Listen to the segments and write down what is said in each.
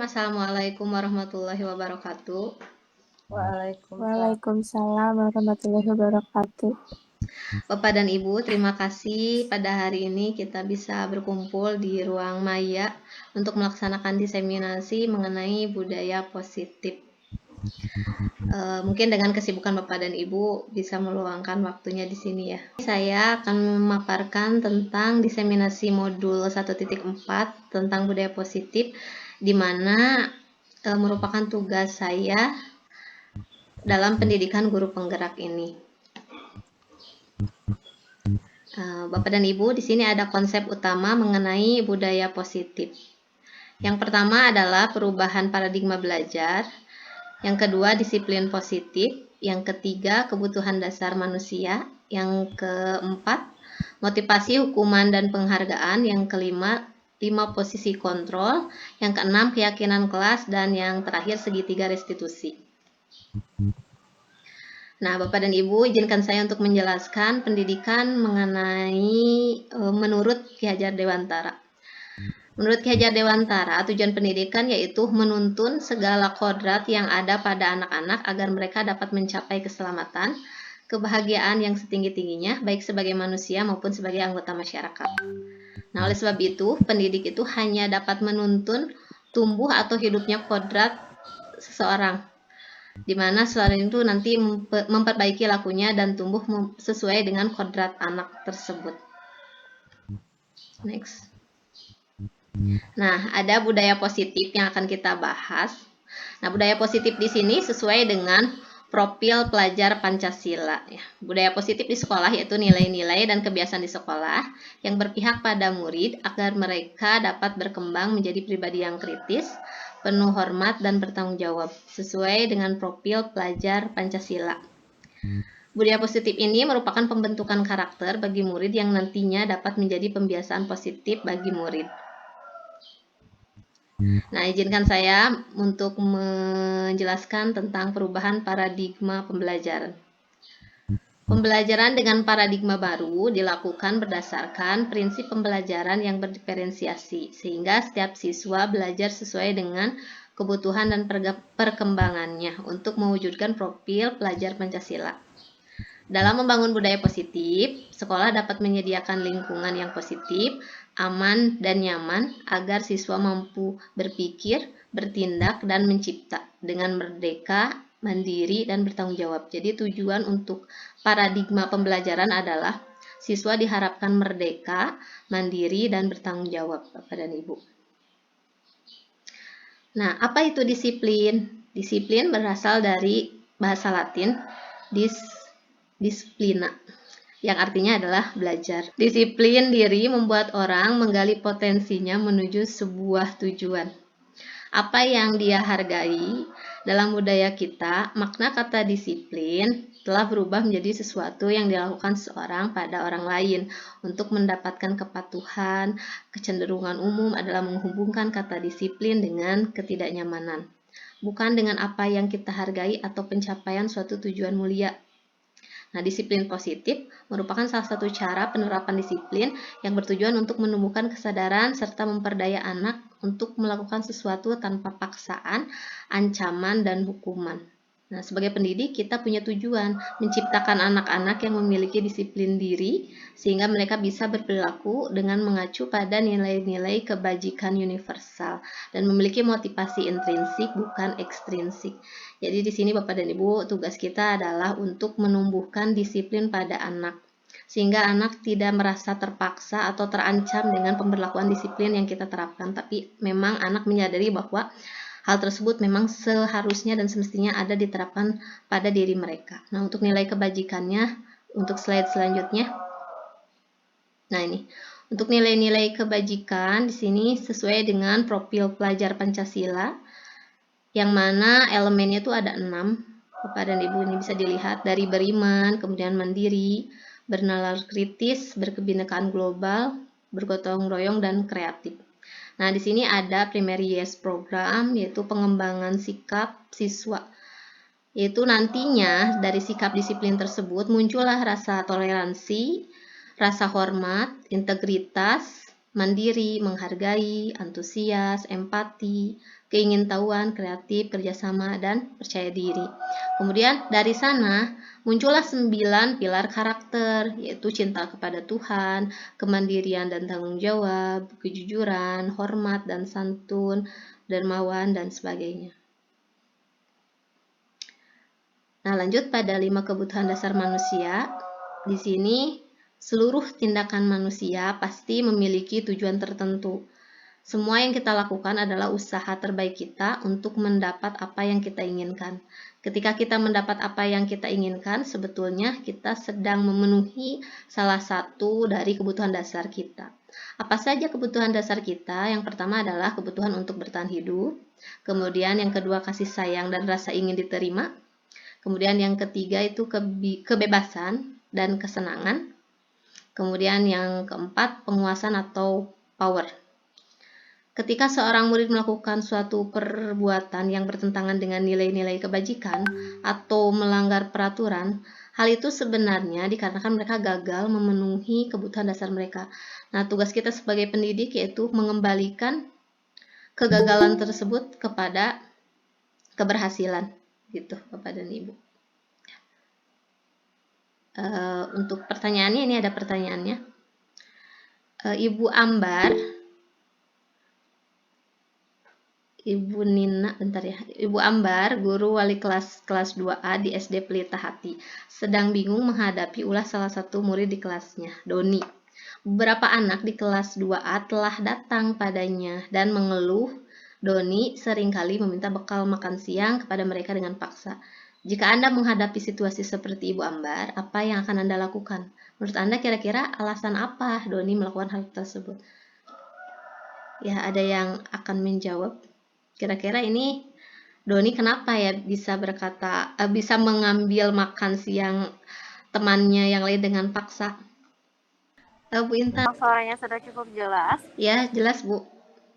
Assalamualaikum warahmatullahi wabarakatuh. Waalaikumsalam warahmatullahi wabarakatuh. Bapak dan Ibu, terima kasih pada hari ini kita bisa berkumpul di ruang maya untuk melaksanakan diseminasi mengenai budaya positif. Mungkin dengan kesibukan Bapak dan Ibu bisa meluangkan waktunya di sini ya. Saya akan memaparkan tentang diseminasi modul 1.4 tentang budaya positif, di mana merupakan tugas saya dalam pendidikan guru penggerak ini. Bapak dan Ibu, di sini ada konsep utama mengenai budaya positif. Yang pertama adalah perubahan paradigma belajar. Yang kedua, disiplin positif. Yang ketiga, kebutuhan dasar manusia. Yang keempat, motivasi, hukuman, dan penghargaan. Yang kelima, 5 posisi kontrol. Yang keenam, keyakinan kelas. Dan yang terakhir, segitiga restitusi. Nah, Bapak dan Ibu, izinkan saya untuk menjelaskan pendidikan mengenai menurut Ki Hajar Dewantara. Menurut Ki Hajar Dewantara, tujuan pendidikan yaitu menuntun segala kodrat yang ada pada anak-anak agar mereka dapat mencapai keselamatan, kebahagiaan yang setinggi-tingginya, baik sebagai manusia maupun sebagai anggota masyarakat. Nah, oleh sebab itu, pendidik itu hanya dapat menuntun tumbuh atau hidupnya kodrat seseorang, di mana seseorang itu nanti memperbaiki lakunya dan tumbuh sesuai dengan kodrat anak tersebut. Next. Nah, ada budaya positif yang akan kita bahas. Nah, budaya positif di sini sesuai dengan profil pelajar Pancasila. Ya. Budaya positif di sekolah yaitu nilai-nilai dan kebiasaan di sekolah yang berpihak pada murid agar mereka dapat berkembang menjadi pribadi yang kritis, penuh hormat, dan bertanggung jawab sesuai dengan profil pelajar Pancasila. Budaya positif ini merupakan pembentukan karakter bagi murid yang nantinya dapat menjadi pembiasaan positif bagi murid. Nah, izinkan saya untuk menjelaskan tentang perubahan paradigma pembelajaran. Pembelajaran dengan paradigma baru dilakukan berdasarkan prinsip pembelajaran yang berdiferensiasi, sehingga setiap siswa belajar sesuai dengan kebutuhan dan perkembangannya untuk mewujudkan profil pelajar Pancasila. Dalam membangun budaya positif, sekolah dapat menyediakan lingkungan yang positif, aman, dan nyaman agar siswa mampu berpikir, bertindak, dan mencipta dengan merdeka, mandiri, dan bertanggung jawab. Jadi tujuan untuk paradigma pembelajaran adalah siswa diharapkan merdeka, mandiri, dan bertanggung jawab, Bapak dan Ibu. Nah, apa itu disiplin? Disiplin berasal dari bahasa Latin, disiplina, yang artinya adalah belajar. Disiplin diri membuat orang menggali potensinya menuju sebuah tujuan. Apa yang dia hargai dalam budaya kita, makna kata disiplin telah berubah menjadi sesuatu yang dilakukan seseorang pada orang lain untuk mendapatkan kepatuhan. Kecenderungan umum adalah menghubungkan kata disiplin dengan ketidaknyamanan, bukan dengan apa yang kita hargai atau pencapaian suatu tujuan mulia. Nah, disiplin positif merupakan salah satu cara penerapan disiplin yang bertujuan untuk menumbuhkan kesadaran serta memperdaya anak untuk melakukan sesuatu tanpa paksaan, ancaman, dan hukuman. Nah, sebagai pendidik, kita punya tujuan menciptakan anak-anak yang memiliki disiplin diri sehingga mereka bisa berperilaku dengan mengacu pada nilai-nilai kebajikan universal dan memiliki motivasi intrinsik bukan ekstrinsik. Jadi di sini Bapak dan Ibu, tugas kita adalah untuk menumbuhkan disiplin pada anak sehingga anak tidak merasa terpaksa atau terancam dengan pemberlakuan disiplin yang kita terapkan, tapi memang anak menyadari bahwa hal tersebut memang seharusnya dan semestinya ada diterapkan pada diri mereka. Nah, untuk nilai kebajikannya, untuk slide selanjutnya. Nah, ini. Untuk nilai-nilai kebajikan di sini sesuai dengan profil pelajar Pancasila, yang mana elemennya itu ada 6. Bapak dan Ibu ini bisa dilihat dari beriman, kemudian mandiri, bernalar kritis, berkebinekaan global, bergotong royong, dan kreatif. Nah, di sini ada primary yes program, yaitu pengembangan sikap siswa. Yaitu nantinya dari sikap disiplin tersebut muncullah rasa toleransi, rasa hormat, integritas, mandiri, menghargai, antusias, empati, keingintahuan, kreatif, kerjasama, dan percaya diri. Kemudian dari sana muncullah 9 pilar karakter, yaitu cinta kepada Tuhan, kemandirian dan tanggung jawab, kejujuran, hormat dan santun, dermawan, dan sebagainya. Nah, lanjut pada 5 kebutuhan dasar manusia. Di sini seluruh tindakan manusia pasti memiliki tujuan tertentu. Semua yang kita lakukan adalah usaha terbaik kita untuk mendapat apa yang kita inginkan. Ketika kita mendapat apa yang kita inginkan, sebetulnya kita sedang memenuhi salah satu dari kebutuhan dasar kita. Apa saja kebutuhan dasar kita? Yang pertama adalah kebutuhan untuk bertahan hidup. Kemudian yang kedua kasih sayang dan rasa ingin diterima. Kemudian yang ketiga itu kebebasan dan kesenangan. Kemudian yang keempat, penguasaan atau power. Ketika seorang murid melakukan suatu perbuatan yang bertentangan dengan nilai-nilai kebajikan atau melanggar peraturan, hal itu sebenarnya dikarenakan mereka gagal memenuhi kebutuhan dasar mereka. Nah, tugas kita sebagai pendidik yaitu mengembalikan kegagalan tersebut kepada keberhasilan, gitu, Bapak dan Ibu. Untuk pertanyaannya, ini ada pertanyaannya. Ibu Ambar, Ibu Nina, bentar ya. Ibu Ambar, guru wali kelas 2A di SD Pelita Hati, sedang bingung menghadapi ulah salah satu murid di kelasnya, Doni. Beberapa anak di kelas 2A telah datang padanya dan mengeluh Doni seringkali meminta bekal makan siang kepada mereka dengan paksa. Jika Anda menghadapi situasi seperti Ibu Ambar, apa yang akan Anda lakukan? Menurut Anda kira-kira alasan apa Doni melakukan hal tersebut? Ya, ada yang akan menjawab. Kira-kira ini Doni kenapa ya bisa berkata, bisa mengambil makan siang temannya yang lain dengan paksa? Bu Intan. Suaranya sudah cukup jelas? Ya, jelas Bu.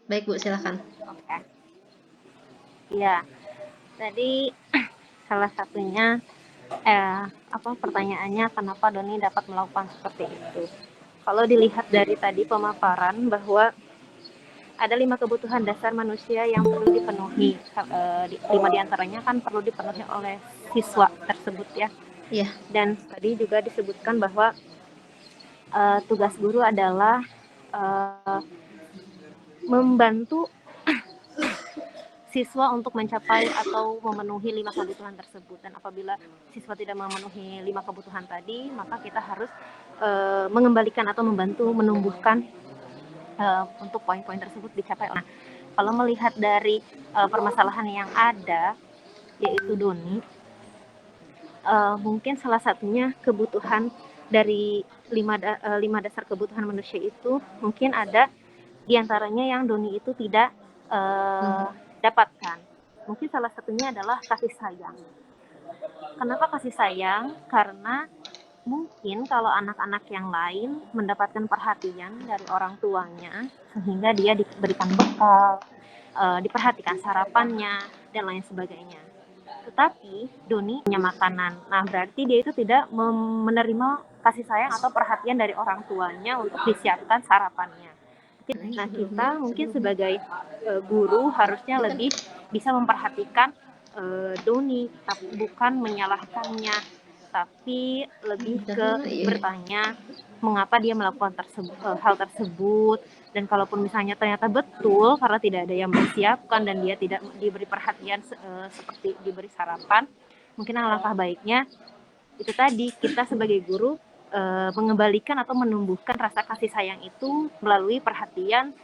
Baik Bu, silakan. Oke. Ya, tadi salah satunya pertanyaannya kenapa Doni dapat melakukan seperti itu. Kalau dilihat dari tadi pemaparan bahwa ada 5 kebutuhan dasar manusia yang perlu dipenuhi. 5 diantaranya kan perlu dipenuhi oleh siswa tersebut ya. Iya. Dan tadi juga disebutkan bahwa tugas guru adalah membantu siswa untuk mencapai atau memenuhi 5 kebutuhan tersebut. Dan apabila siswa tidak memenuhi 5 kebutuhan tadi, maka kita harus mengembalikan atau membantu menumbuhkan untuk poin-poin tersebut dicapai. Nah, kalau melihat dari permasalahan yang ada, yaitu Doni, mungkin salah satunya kebutuhan dari 5 dasar kebutuhan manusia itu mungkin ada diantaranya yang Doni itu tidak dapatkan. Mungkin salah satunya adalah kasih sayang. Kenapa kasih sayang? Karena mungkin kalau anak-anak yang lain mendapatkan perhatian dari orang tuanya sehingga dia diberikan bekal, diperhatikan sarapannya dan lain sebagainya. Tetapi Doni punya makanan. Nah, berarti dia itu tidak menerima kasih sayang atau perhatian dari orang tuanya untuk disiapkan sarapannya. Nah, kita mungkin sebagai guru harusnya lebih bisa memperhatikan Doni, tapi bukan menyalahkannya, tapi lebih ke bertanya mengapa dia melakukan hal tersebut, dan kalaupun misalnya ternyata betul karena tidak ada yang mempersiapkan dan dia tidak diberi perhatian seperti diberi sarapan, mungkin alangkah baiknya itu tadi kita sebagai guru mengembalikan atau menumbuhkan rasa kasih sayang itu melalui perhatian,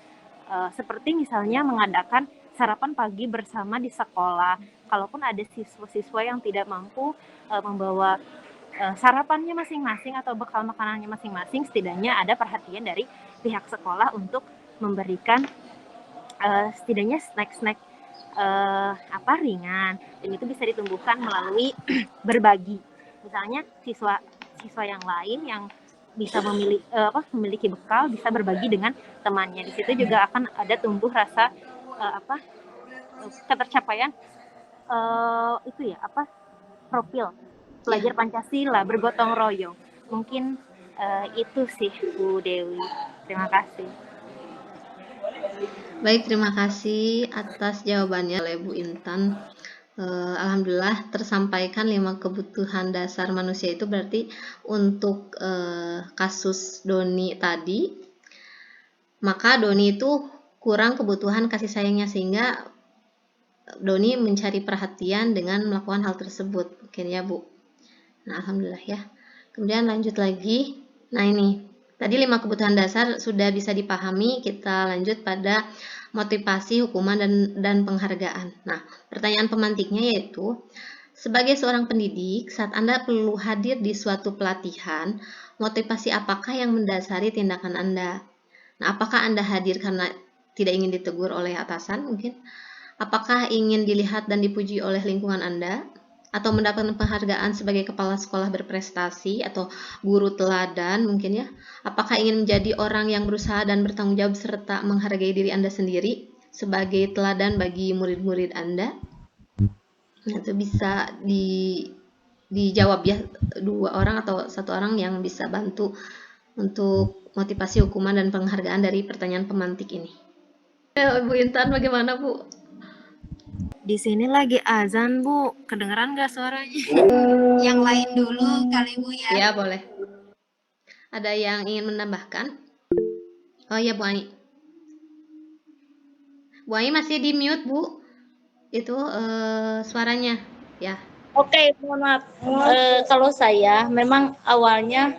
seperti misalnya mengadakan sarapan pagi bersama di sekolah. Kalaupun ada siswa-siswa yang tidak mampu membawa sarapannya masing-masing atau bekal makanannya masing-masing, setidaknya ada perhatian dari pihak sekolah untuk memberikan setidaknya snack-snack ringan, dan itu bisa ditumbuhkan melalui berbagi. Misalnya siswa yang lain yang bisa memiliki bekal bisa berbagi dengan temannya. Di situ juga akan ada tumbuh rasa ketercapaian profil pelajar Pancasila bergotong royong. Mungkin itu sih Bu Dewi. Terima kasih. Baik, terima kasih atas jawabannya oleh Bu Intan. Alhamdulillah tersampaikan 5 kebutuhan dasar manusia itu berarti untuk kasus Doni tadi, maka Doni itu kurang kebutuhan kasih sayangnya sehingga Doni mencari perhatian dengan melakukan hal tersebut. Mungkin ya Bu. Nah, Alhamdulillah ya. Kemudian lanjut lagi. Nah ini, tadi 5 kebutuhan dasar sudah bisa dipahami, kita lanjut pada motivasi, hukuman, dan penghargaan. Nah, pertanyaan pemantiknya yaitu, sebagai seorang pendidik, saat Anda perlu hadir di suatu pelatihan, motivasi apakah yang mendasari tindakan Anda? Nah, apakah Anda hadir karena tidak ingin ditegur oleh atasan mungkin? Apakah ingin dilihat dan dipuji oleh lingkungan Anda? Atau mendapatkan penghargaan sebagai kepala sekolah berprestasi atau guru teladan mungkin ya? Apakah ingin menjadi orang yang berusaha dan bertanggung jawab serta menghargai diri Anda sendiri sebagai teladan bagi murid-murid Anda? Nah, itu bisa dijawab ya, 2 orang atau 1 orang yang bisa bantu untuk motivasi, hukuman, dan penghargaan dari pertanyaan pemantik ini. Bu Intan bagaimana Bu? Di sini lagi azan, Bu. Kedengeran nggak suaranya? Yang lain dulu kali Bu ya. Ya, boleh. Ada yang ingin menambahkan? Oh ya, Bu Ai. Bu Ai masih di mute, Bu. Itu suaranya, ya. Oke, mohon maaf. Kalau saya memang awalnya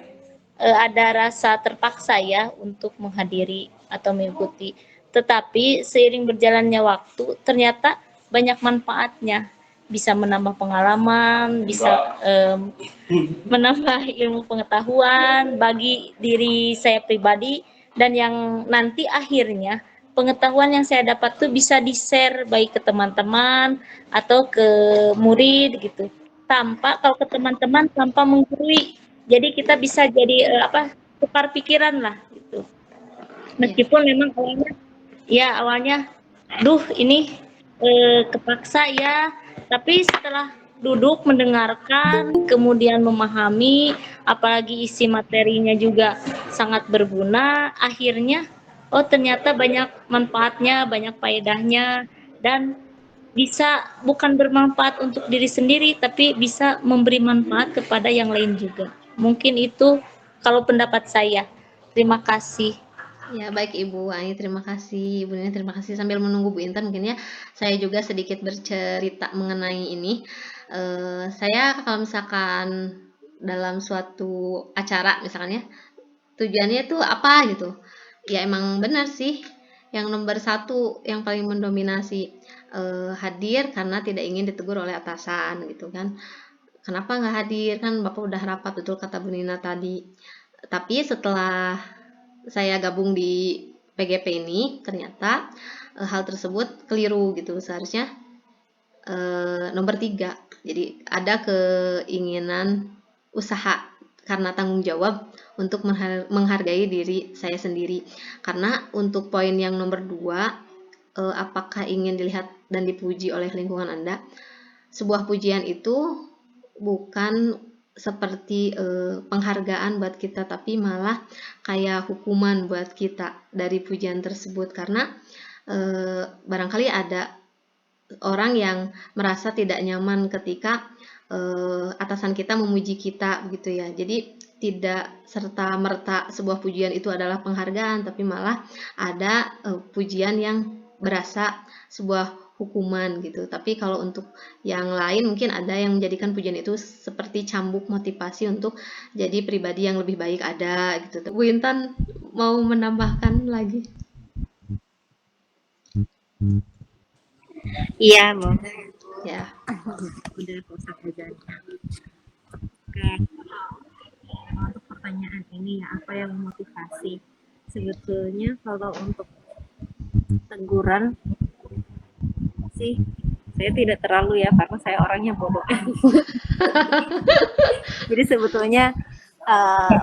ada rasa terpaksa ya untuk menghadiri atau mengikuti. Tetapi seiring berjalannya waktu, ternyata banyak manfaatnya. Bisa menambah pengalaman, bisa menambah ilmu pengetahuan bagi diri saya pribadi, dan yang nanti akhirnya pengetahuan yang saya dapat tuh bisa di-share baik ke teman-teman atau ke murid gitu. Kalau ke teman-teman tanpa menggurui. Jadi kita bisa jadi tukar pikiran lah gitu. Meskipun memang awalnya ini kepaksa ya, tapi setelah duduk mendengarkan kemudian memahami, apalagi isi materinya juga sangat berguna, akhirnya ternyata banyak manfaatnya, banyak faedahnya, dan bisa bukan bermanfaat untuk diri sendiri tapi bisa memberi manfaat kepada yang lain juga. Mungkin itu kalau pendapat saya. Terima kasih. Ya, baik Ibu Ai, terima kasih. Ibu Nini, terima kasih. Sambil menunggu Bu Intan, mungkin ya saya juga sedikit bercerita mengenai ini. Saya kalau misalkan dalam suatu acara misalnya, tujuannya itu apa gitu. Ya emang benar sih, yang nomor 1, yang paling mendominasi, hadir karena tidak ingin ditegur oleh atasan gitu kan. Kenapa nggak hadir, kan Bapak udah rapat, betul kata Bu Nina tadi. Tapi setelah saya gabung di PGP ini, ternyata hal tersebut keliru gitu. Seharusnya nomor 3. Jadi ada keinginan usaha karena tanggung jawab untuk menghargai diri saya sendiri. Karena untuk poin yang nomor 2, apakah ingin dilihat dan dipuji oleh lingkungan Anda? Sebuah pujian itu bukan seperti penghargaan buat kita, tapi malah kayak hukuman buat kita dari pujian tersebut, karena barangkali ada orang yang merasa tidak nyaman ketika atasan kita memuji kita gitu ya. Jadi tidak serta-merta sebuah pujian itu adalah penghargaan, tapi malah ada pujian yang berasa sebuah hukuman gitu. Tapi kalau untuk yang lain mungkin ada yang menjadikan pujian itu seperti cambuk motivasi untuk jadi pribadi yang lebih baik, ada gitu. Bu Intan mau menambahkan lagi? Iya, Bu. Ya. Udah usah belajarnya. Oke. Untuk pertanyaan ini ya, apa yang memotivasi? Sebetulnya kalau untuk teguran sih saya tidak terlalu ya, karena saya orangnya bodoh. Jadi sebetulnya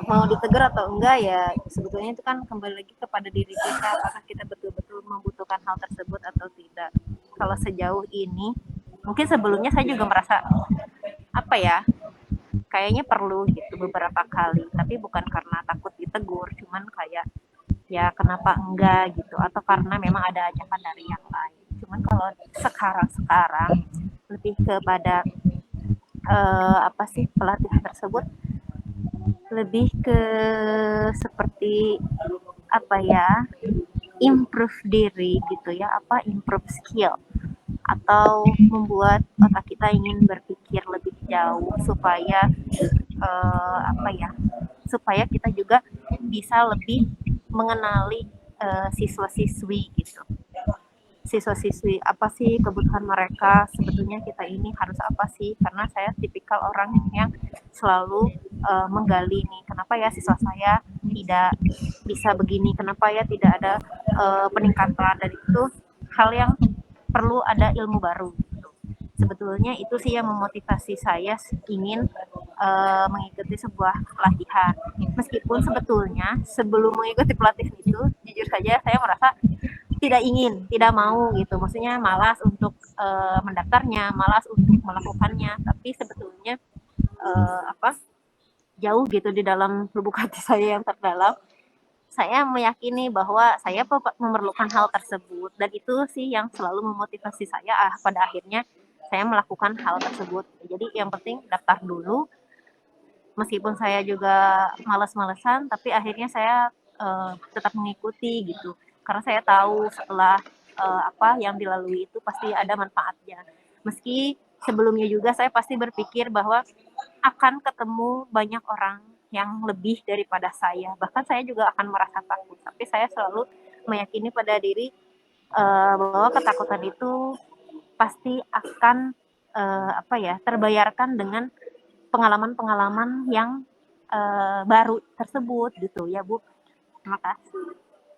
mau ditegur atau enggak ya sebetulnya itu kan kembali lagi kepada diri kita, apakah kita betul-betul membutuhkan hal tersebut atau tidak. Kalau sejauh ini mungkin sebelumnya saya juga merasa kayaknya perlu gitu beberapa kali, tapi bukan karena takut ditegur, cuman kayak ya kenapa enggak gitu, atau karena memang ada ajakan dari yang lain. Cuman kalau sekarang lebih kepada apa sih, pelatih tersebut lebih ke seperti apa ya, improve diri gitu ya, improve skill, atau membuat otak kita ingin berpikir lebih jauh supaya apa ya, supaya kita juga bisa lebih mengenali siswa-siswi gitu. Siswa-siswi apa sih kebutuhan mereka, sebetulnya kita ini harus apa sih, karena saya tipikal orang yang selalu menggali nih, kenapa ya siswa saya tidak bisa begini, kenapa ya tidak ada peningkatan, dan itu hal yang perlu ada ilmu baru gitu. Sebetulnya itu sih yang memotivasi saya ingin mengikuti sebuah pelatihan. Meskipun sebetulnya sebelum mengikuti pelatihan itu, jujur saja saya merasa tidak mau gitu. Maksudnya malas untuk mendaftarnya, malas untuk melakukannya. Tapi sebetulnya jauh gitu di dalam lubuk hati saya yang terdalam, saya meyakini bahwa saya memerlukan hal tersebut, dan itu sih yang selalu memotivasi saya pada akhirnya saya melakukan hal tersebut. Jadi yang penting daftar dulu, meskipun saya juga malas-malesan, tapi akhirnya saya tetap mengikuti gitu, karena saya tahu setelah apa yang dilalui itu pasti ada manfaatnya. Meski sebelumnya juga saya pasti berpikir bahwa akan ketemu banyak orang yang lebih daripada saya, bahkan saya juga akan merasa takut, tapi saya selalu meyakini pada diri bahwa ketakutan itu pasti akan apa ya, terbayarkan dengan pengalaman-pengalaman yang baru tersebut gitu ya Bu. Terima kasih.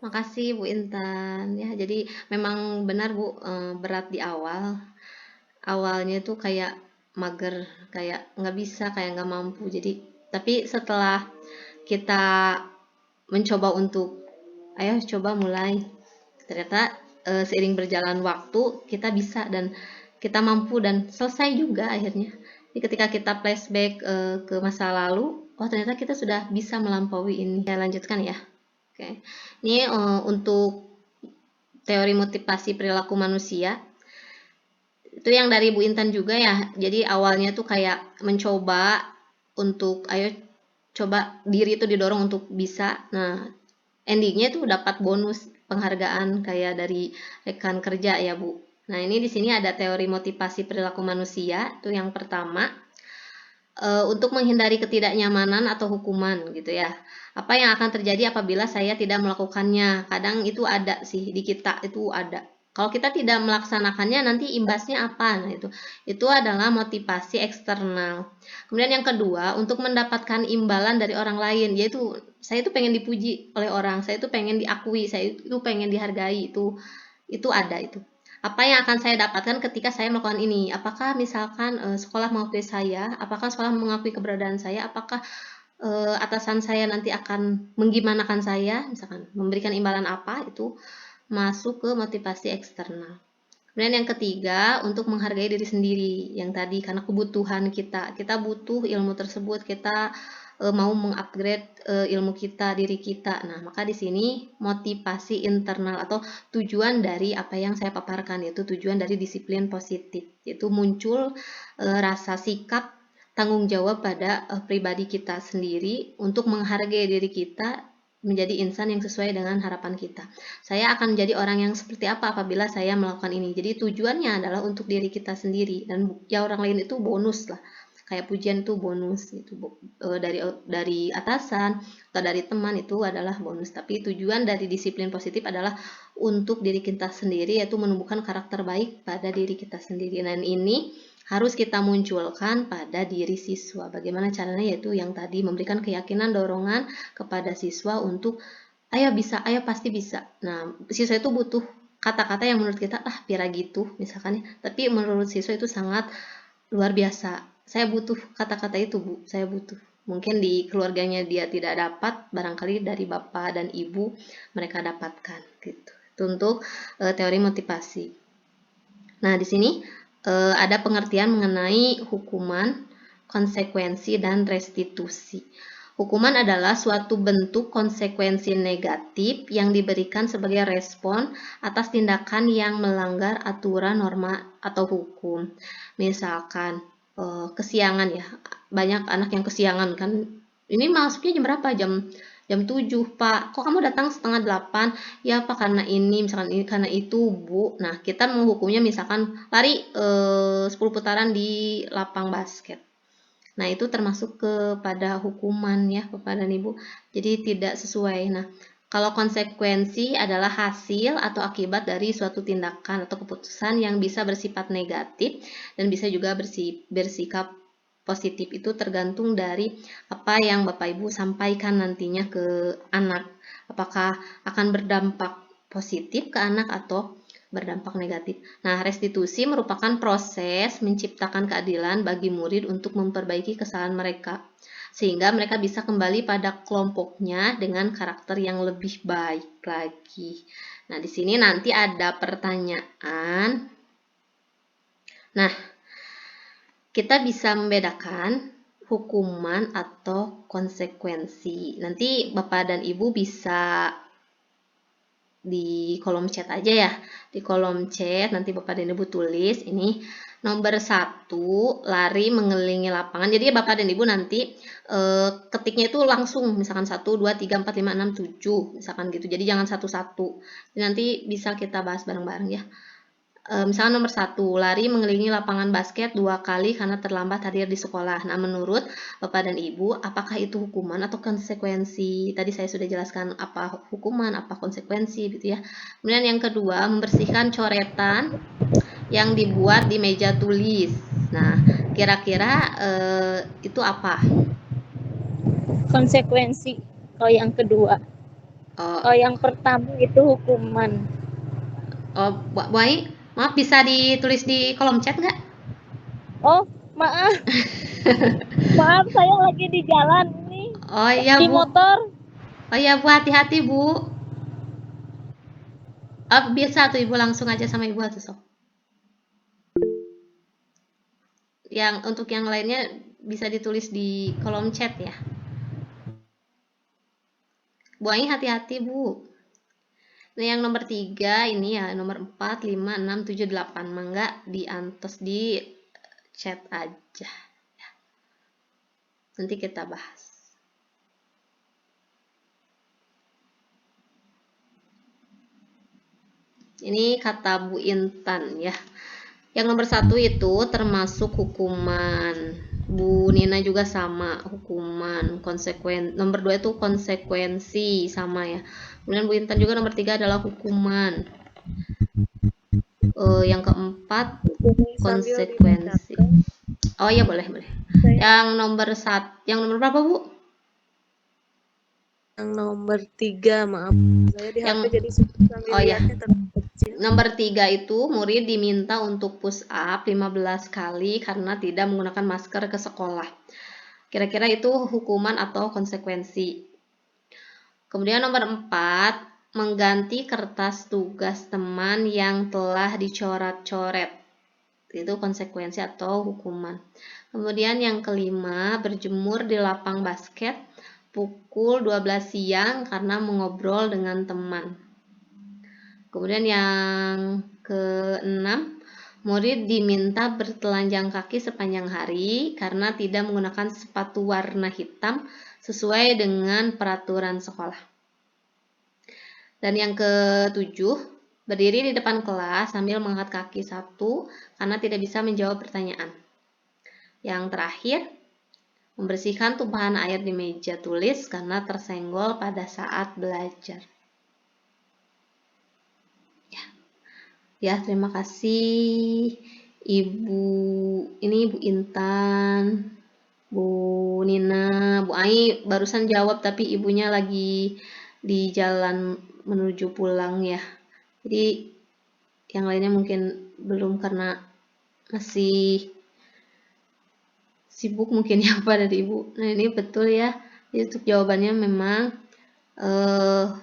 Makasih Bu Intan ya. Jadi memang benar Bu, berat di awalnya tuh kayak mager, kayak nggak bisa, kayak nggak mampu. Jadi tapi setelah kita mencoba untuk ayo coba mulai, ternyata seiring berjalan waktu kita bisa dan kita mampu dan selesai juga akhirnya. Jadi ketika kita flashback ke masa lalu, oh ternyata kita sudah bisa melampaui ini. Saya lanjutkan ya. Oke, ini untuk teori motivasi perilaku manusia. Itu yang dari Bu Intan juga ya. Jadi awalnya tuh kayak mencoba untuk ayo coba, diri itu didorong untuk bisa. Nah, endingnya tuh dapat bonus penghargaan kayak dari rekan kerja ya Bu. Nah, ini di sini ada teori motivasi perilaku manusia. Itu yang pertama, untuk menghindari ketidaknyamanan atau hukuman gitu ya. Apa yang akan terjadi apabila saya tidak melakukannya? Kadang itu ada sih di kita, itu ada. Kalau kita tidak melaksanakannya, nanti imbasnya apa? Nah, itu adalah motivasi eksternal. Kemudian yang kedua, untuk mendapatkan imbalan dari orang lain, yaitu saya itu pengen dipuji oleh orang, saya itu pengen diakui, saya itu pengen dihargai, itu ada itu. Apa yang akan saya dapatkan ketika saya melakukan ini? Apakah misalkan sekolah mengakui saya? Apakah sekolah mengakui keberadaan saya? Apakah atasan saya nanti akan menggimanakan saya? Misalkan memberikan imbalan apa? Itu masuk ke motivasi eksternal. Kemudian yang ketiga, untuk menghargai diri sendiri. Yang tadi, karena kebutuhan kita butuh ilmu tersebut, kita mau mengupgrade ilmu kita, diri kita. Nah, maka di sini motivasi internal atau tujuan dari apa yang saya paparkan, yaitu tujuan dari disiplin positif, yaitu muncul rasa sikap tanggung jawab pada pribadi kita sendiri untuk menghargai diri kita, menjadi insan yang sesuai dengan harapan kita. Saya akan menjadi orang yang seperti apa apabila saya melakukan ini. Jadi tujuannya adalah untuk diri kita sendiri, dan ya orang lain itu bonus lah. Kayak pujian itu bonus, itu dari atasan atau dari teman, itu adalah bonus. Tapi tujuan dari disiplin positif adalah untuk diri kita sendiri, yaitu menumbuhkan karakter baik pada diri kita sendiri. Dan ini harus kita munculkan pada diri siswa. Bagaimana caranya? Yaitu yang tadi, memberikan keyakinan, dorongan kepada siswa untuk ayo bisa, ayo pasti bisa. Nah, siswa itu butuh kata-kata yang menurut kita pira gitu misalkan ya, tapi menurut siswa itu sangat luar biasa. Saya butuh kata-kata itu Bu, saya butuh. Mungkin di keluarganya dia tidak dapat, barangkali dari bapak dan ibu mereka dapatkan gitu. Itu untuk teori motivasi. Nah, di sini ada pengertian mengenai hukuman, konsekuensi, dan restitusi. Hukuman adalah suatu bentuk konsekuensi negatif yang diberikan sebagai respon atas tindakan yang melanggar aturan, norma, atau hukum. Misalkan kesiangan ya, banyak anak yang kesiangan kan. Ini masuknya jam berapa? Jam 7, Pak. Kok kamu datang setengah 8? Ya, Pak, karena ini, misalkan ini, karena itu, Bu. Nah, kita menghukumnya misalkan lari 10 putaran di lapang basket. Nah, itu termasuk kepada hukuman ya, kepada Ibu. Jadi tidak sesuai. Nah, kalau konsekuensi adalah hasil atau akibat dari suatu tindakan atau keputusan yang bisa bersifat negatif dan bisa juga bersikap positif. Itu tergantung dari apa yang Bapak Ibu sampaikan nantinya ke anak. Apakah akan berdampak positif ke anak atau berdampak negatif. Nah, restitusi merupakan proses menciptakan keadilan bagi murid untuk memperbaiki kesalahan mereka, sehingga mereka bisa kembali pada kelompoknya dengan karakter yang lebih baik lagi. Nah, di sini nanti ada pertanyaan. Nah, kita bisa membedakan hukuman atau konsekuensi. Nanti Bapak dan Ibu bisa di kolom chat aja ya, di kolom chat nanti Bapak dan Ibu tulis ini nomor 1 lari mengelilingi lapangan. Jadi Bapak dan Ibu nanti ketiknya itu langsung misalkan 1, 2, 3, 4, 5, 6, 7 misalkan gitu. Jadi jangan satu-satu. Nanti bisa kita bahas bareng-bareng ya. Misalnya nomor 1, lari mengelilingi lapangan basket 2 kali karena terlambat hadir di sekolah. Nah, menurut Bapak dan Ibu, apakah itu hukuman atau konsekuensi? Tadi saya sudah jelaskan apa hukuman, apa konsekuensi gitu ya. Kemudian yang kedua, membersihkan coretan yang dibuat di meja tulis. Nah, kira-kira itu apa? Konsekuensi. Kalau yang kedua. Kalau yang pertama itu hukuman. Bu Ai, maaf bisa ditulis di kolom chat nggak? Oh, maaf. Maaf, saya lagi di jalan ini. Oh iya, di Bu. motor. Oh iya, Bu, hati-hati, Bu. Biasa tuh Ibu langsung aja sama Ibu atau sok. Yang untuk yang lainnya bisa ditulis di kolom chat ya. Bu Ai hati-hati, Bu. Nah, yang nomor 3 ini ya, nomor 4, 5, 6, 7, 8. Mangga diantos di chat aja. Ya. Nanti kita bahas. Ini kata Bu Intan ya. Yang nomor 1 itu termasuk hukuman. Bu Nina juga sama, hukuman. Nomor 2 itu konsekuensi, sama ya. Kemudian Bu Intan juga nomor 3 adalah hukuman. Yang keempat konsekuensi. Oh iya, boleh. Yang nomor 1, yang nomor berapa, Bu? Yang nomor 3, maaf. Saya di HP jadi sambil lihatnya terlalu kecil. Nomor 3 itu murid diminta untuk push up 15 kali karena tidak menggunakan masker ke sekolah. Kira-kira itu hukuman atau konsekuensi. Kemudian nomor 4, mengganti kertas tugas teman yang telah dicoret-coret. Itu konsekuensi atau hukuman. Kemudian yang kelima, berjemur di lapang basket pukul 12 siang karena mengobrol dengan teman. Kemudian yang keenam, murid diminta bertelanjang kaki sepanjang hari karena tidak menggunakan sepatu warna hitam sesuai dengan peraturan sekolah. Dan yang ketujuh, berdiri di depan kelas sambil mengangkat kaki 1 karena tidak bisa menjawab pertanyaan. Yang terakhir, membersihkan tumpahan air di meja tulis karena tersenggol pada saat belajar. Ya, terima kasih Ibu. Ini Ibu Intan, Bu Nina, Bu Ai barusan jawab tapi ibunya lagi di jalan menuju pulang ya. Jadi yang lainnya mungkin belum karena masih sibuk mungkin ya Pak dari Ibu. Nah, ini betul ya. Jadi untuk jawabannya memang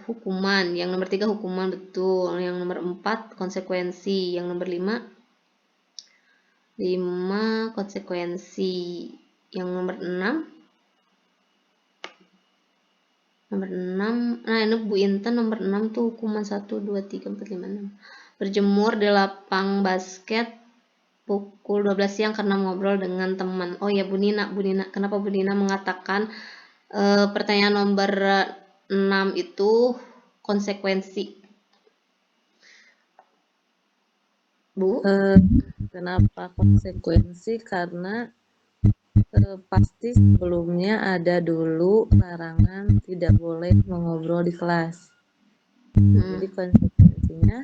hukuman. Yang nomor 3 hukuman betul. Yang nomor 4 konsekuensi. Yang nomor 5 konsekuensi. Yang nomor 6 Nomor 6. Nah, ini Bu Intan nomor 6 tuh hukuman 1, 2, 3, 4, 5, 6. Berjemur di lapang basket pukul 12 siang karena ngobrol dengan teman. Oh ya, Bu Nina. Kenapa Bu Nina mengatakan pertanyaan nomor 6 itu konsekuensi? Bu? Kenapa konsekuensi? Karena pasti sebelumnya ada dulu larangan tidak boleh mengobrol di kelas. Jadi konsekuensinya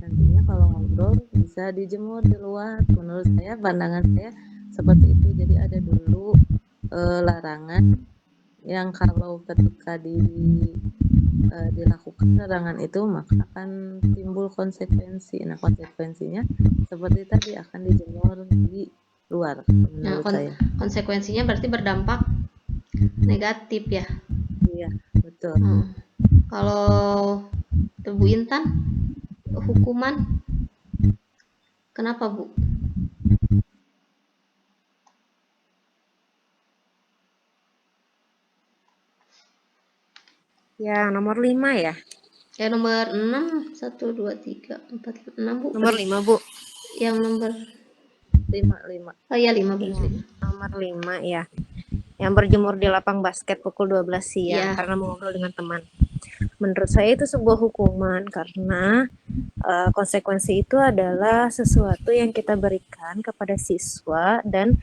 nantinya kalau ngobrol bisa dijemur di luar. Menurut saya, pandangan saya seperti itu. Jadi ada dulu larangan yang kalau ketika dilakukan larangan itu maka akan timbul konsekuensi. Nah, konsekuensinya seperti tadi akan dijemur di luar menurut saya. Konsekuensinya berarti berdampak negatif ya? Iya, betul. Kalau Bu Intan, hukuman kenapa Bu? Ya, nomor 5 ya? Nomor 6, 1, 2, 3, 4, 6 Bu. Nomor 5 Bu. Yang nomor 5. Oh iya, 5 Bu. Iya, nomor 5 ya. Yang berjemur di lapang basket pukul 12 siang karena mengobrol dengan teman. Menurut saya itu sebuah hukuman karena konsekuensi itu adalah sesuatu yang kita berikan kepada siswa dan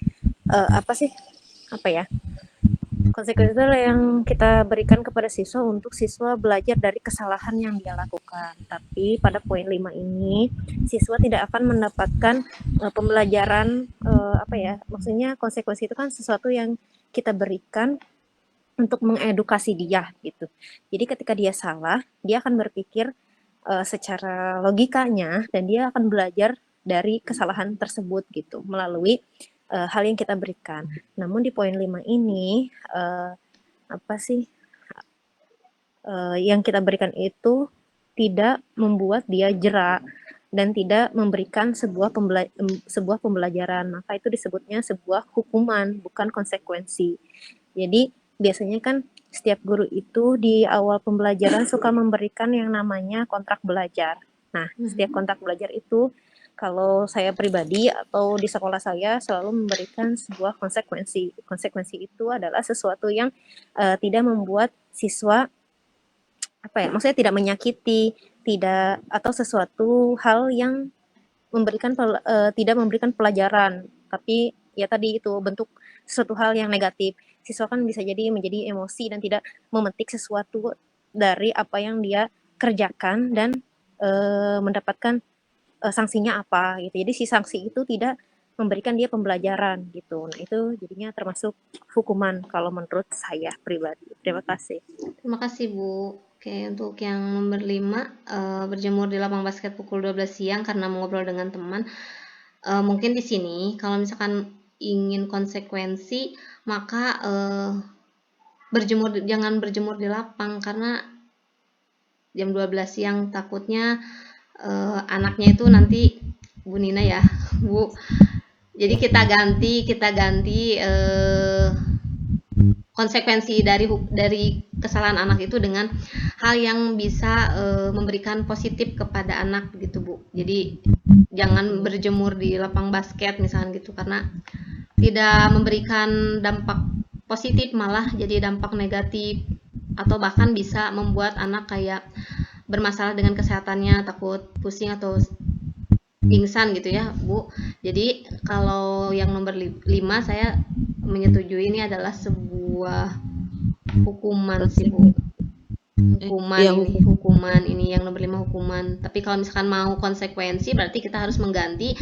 konsekuensi itu yang kita berikan kepada siswa untuk siswa belajar dari kesalahan yang dia lakukan. Tapi pada poin 5 ini siswa tidak akan mendapatkan pembelajaran maksudnya konsekuensi itu kan sesuatu yang kita berikan untuk mengedukasi dia gitu. Jadi ketika dia salah, dia akan berpikir secara logikanya dan dia akan belajar dari kesalahan tersebut gitu melalui hal yang kita berikan. Namun di poin 5 ini yang kita berikan itu tidak membuat dia jera dan tidak memberikan sebuah pembelajaran, maka itu disebutnya sebuah hukuman, bukan konsekuensi. Jadi biasanya kan setiap guru itu di awal pembelajaran suka memberikan yang namanya kontrak belajar. Nah, setiap kontrak belajar itu kalau saya pribadi atau di sekolah saya selalu memberikan sebuah konsekuensi. Konsekuensi itu adalah sesuatu yang tidak membuat siswa maksudnya tidak menyakiti, tidak atau sesuatu hal yang tidak memberikan pelajaran, tapi ya tadi itu bentuk sesuatu hal yang negatif. Siswa kan bisa jadi menjadi emosi dan tidak memetik sesuatu dari apa yang dia kerjakan dan mendapatkan sanksinya apa gitu. Jadi si sanksi itu tidak memberikan dia pembelajaran gitu. Nah, itu jadinya termasuk hukuman kalau menurut saya pribadi. Terima kasih. Terima kasih Bu. Oke, untuk yang nomor 5, berjemur di lapang basket pukul 12 siang karena mengobrol dengan teman. Mungkin di sini kalau misalkan ingin konsekuensi, maka jangan berjemur di lapang karena jam 12 siang takutnya anaknya itu nanti Bu Nina ya, Bu. Jadi kita ganti konsekuensi dari kesalahan anak itu dengan hal yang bisa memberikan positif kepada anak gitu Bu. Jadi jangan berjemur di lapang basket misalkan gitu karena tidak memberikan dampak positif, malah jadi dampak negatif atau bahkan bisa membuat anak kayak bermasalah dengan kesehatannya, takut pusing atau pingsan gitu ya Bu. Jadi kalau yang nomor 5 saya menyetujui ini adalah sebuah hukuman sih Bu. Hukuman ini yang nomor 5 hukuman. Tapi kalau misalkan mau konsekuensi berarti kita harus mengganti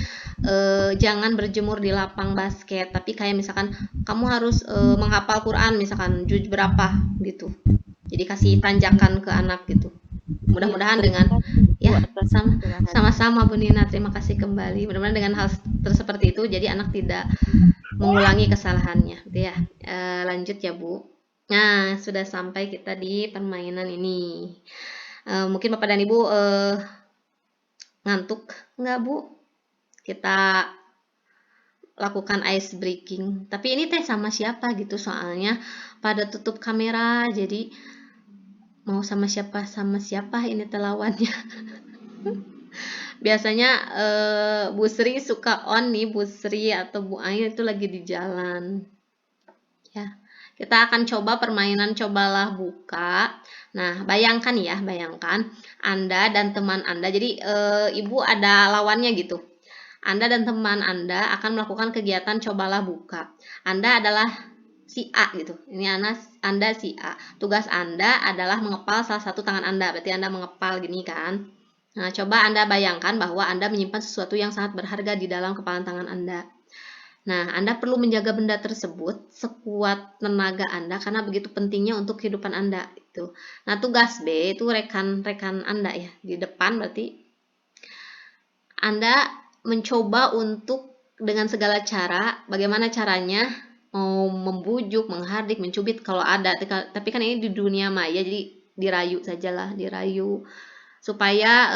jangan berjemur di lapang basket, tapi kayak misalkan kamu harus menghafal Quran misalkan juz berapa gitu. Jadi kasih tanjakan ke anak gitu. Mudah-mudahan dengan sama-sama Bu Nina, terima kasih kembali. Mudah-mudahan dengan hal seperti itu jadi anak tidak mengulangi kesalahannya gitu ya. Lanjut ya Bu. Nah, sudah sampai kita di permainan ini. Mungkin Bapak dan Ibu ngantuk nggak Bu? Kita lakukan ice breaking. Tapi ini teh sama siapa gitu soalnya pada tutup kamera, jadi Mau sama siapa ini telawannya. Biasanya Bu Sri suka on nih, Bu Sri atau Bu Ain itu lagi di jalan. Ya, kita akan coba permainan cobalah buka. Nah, bayangkan ya, bayangkan Anda dan teman Anda. Jadi Ibu ada lawannya gitu. Anda dan teman Anda akan melakukan kegiatan cobalah buka. Anda adalah si A gitu. Ini Anda si A. Tugas Anda adalah mengepal salah satu tangan Anda. Berarti Anda mengepal gini kan. Nah, coba Anda bayangkan bahwa Anda menyimpan sesuatu yang sangat berharga di dalam kepalan tangan Anda. Nah, Anda perlu menjaga benda tersebut sekuat tenaga Anda karena begitu pentingnya untuk kehidupan Anda itu. Nah, tugas B itu rekan-rekan Anda ya. Di depan berarti Anda mencoba untuk dengan segala cara, bagaimana caranya mau membujuk, menghardik, mencubit kalau ada. Tapi kan ini di dunia maya, jadi dirayu sajalah, dirayu supaya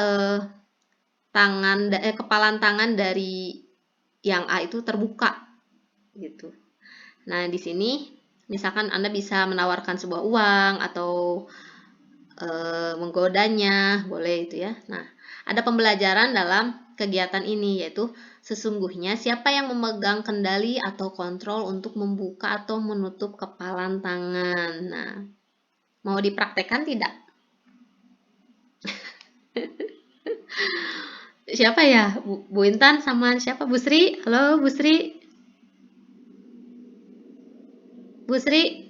kepalan tangan dari yang A itu terbuka gitu. Nah, di sini misalkan Anda bisa menawarkan sebuah uang atau menggodanya, boleh itu ya. Nah, ada pembelajaran dalam kegiatan ini, yaitu sesungguhnya siapa yang memegang kendali atau kontrol untuk membuka atau menutup kepalan tangan. Nah, mau dipraktekkan tidak? Siapa ya? Bu Intan sama siapa? Bu Sri? Halo Bu Sri? Bu Sri?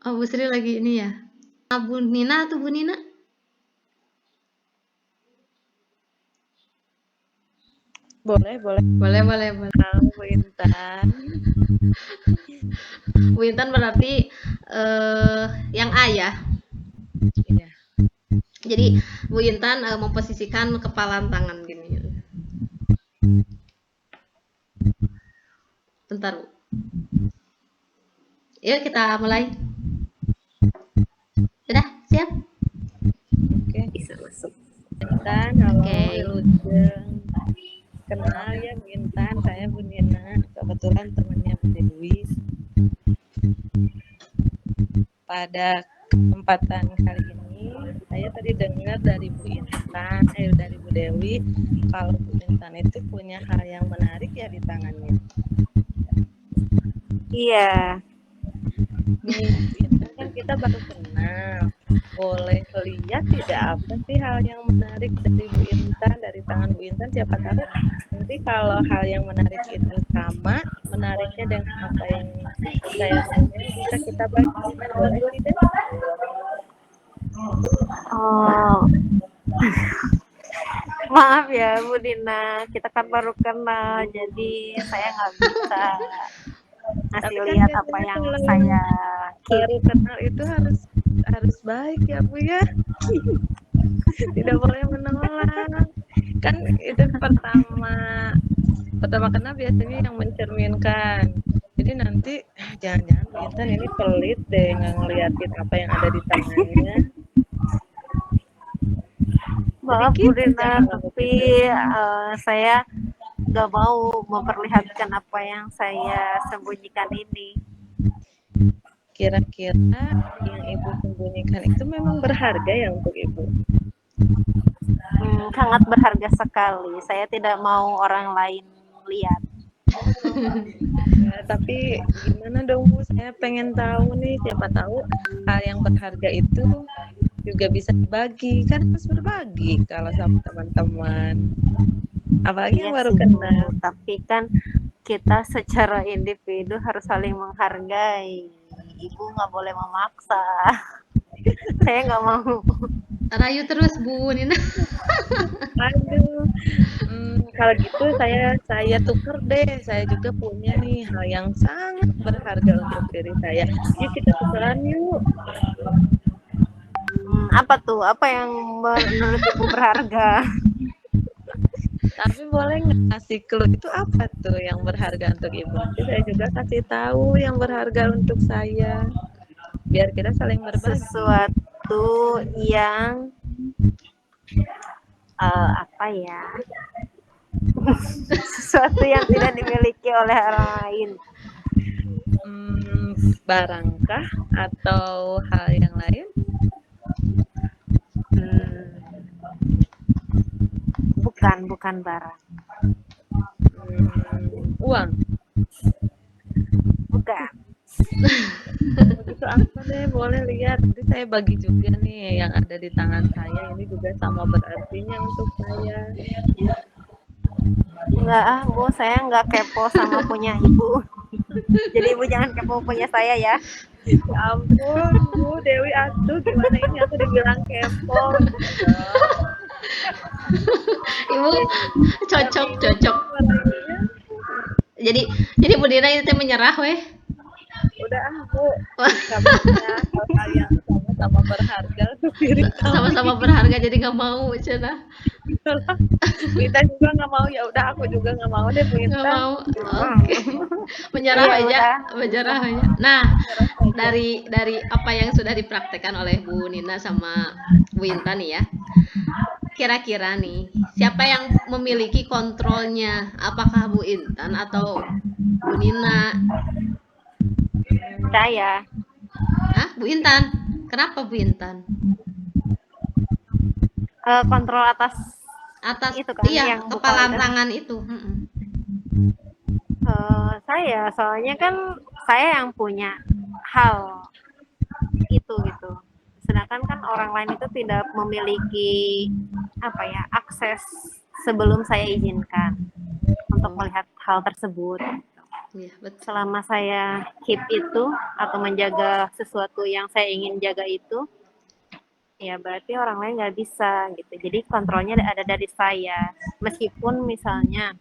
Oh, Bu Sri lagi ini ya. Bu Nina atau Bu Nina? Boleh. Boleh. Halo, Bu Intan. Bu Intan berarti yang A ya? Iya. Jadi Bu Intan memposisikan kepalan tangan gini. Bentar Bu. Yuk kita mulai. Sudah siap? Oke. Bisa masuk. Intan, halo, Oke. Wilujeng. Kenal ya Bu Intan, saya Bu Nina, kebetulan temannya Bu Dewi. Pada kesempatan kali ini, saya tadi dengar dari Bu Intan, dari Bu Dewi, kalau Bu Intan itu punya hal yang menarik ya di tangannya. Iya. Nih, Bu Intan kan kita baru kenal. Boleh lihat tidak apa sih hal yang menarik dari Bu Intan, dari tangan Bu Intan? Siapa tahu nanti kalau hal yang menarik itu sama, menariknya dengan apa yang saya punya, bisa kita bagi. Boleh tidak? Oh. Maaf ya Bu Dina, kita kan baru kenal, jadi saya nggak bisa ngasih Tapi kan lihat biasanya apa yang kalau saya baru kenal itu harus baik ya Bu ya. Tidak boleh menolak. Kan itu pertama kenal biasanya yang mencerminkan. Jadi nanti jangan-jangan Bu Intan ini pelit deh nggak ngeliatin apa yang ada di tangannya. maaf Jadi Bu gitu Dina, jangan tapi begitu. saya nggak mau memperlihatkan apa yang saya sembunyikan ini. Kira-kira yang Ibu sembunyikan itu memang berharga ya untuk Ibu? Sangat berharga sekali. Saya tidak mau orang lain lihat. Ya, tapi gimana dong Bu? Saya pengen tahu nih, siapa tahu hal yang berharga itu juga bisa dibagi. Kan harus berbagi kalau sama teman-teman. Apalagi yang baru sih, Bu, kenal. tapi kan kita secara individu harus saling menghargai. Ibu nggak boleh memaksa. Saya nggak mau. Rayu terus Bu Nina. Aduh, kalau gitu saya tuker deh. Saya juga punya nih hal yang sangat berharga untuk diri saya. Yuk kita tukeran yuk. Apa tuh? Apa yang menurut Ibu berharga? Tapi boleh nggak kasih clue itu apa tuh yang berharga untuk Ibu? Nanti saya juga kasih tahu yang berharga untuk saya. Biar kita saling berbagi. Sesuatu yang apa ya? Sesuatu yang tidak dimiliki oleh orang lain. barangkah atau hal yang lain? Bukan barang. Uang? Bukan. Begitu apa deh, boleh lihat. Nanti saya bagi juga nih yang ada di tangan saya. Ini juga sama berartinya untuk saya. Enggak Bu, saya enggak kepo sama punya Ibu. Jadi Ibu jangan kepo punya saya ya. Ya ampun, Bu Dewi, aduh gimana ini aku dibilang kepo. Ibu cocok. Jadi Bu Dina itu menyerah weh. Udah Bu, kabarnya hal-hal yang sama-sama berharga untuk diri kami. Sama-sama berharga jadi nggak mau cina. Kita juga nggak mau, ya udah aku juga nggak mau deh Bu Nggak Intan. mau. Oke. Menyerah Iya, aja, udah. menyerah aja. Nah, dari apa yang sudah dipraktekkan oleh Bu Nina sama Bu Intan nih ya. Kira-kira nih, siapa yang memiliki kontrolnya? Apakah Bu Intan atau Bu Nina? Saya. Hah, Bu Intan? Kenapa Bu Intan? Kontrol atas itu kan, iya, yang kepalan buka tangan itu. Saya, soalnya kan saya yang punya hal itu gitu. Sedangkan kan orang lain itu tidak memiliki akses sebelum saya izinkan untuk melihat hal tersebut. Iya, betul. Selama saya keep itu atau menjaga sesuatu yang saya ingin jaga itu, ya berarti orang lain nggak bisa gitu. Jadi kontrolnya ada dari saya. Meskipun misalnya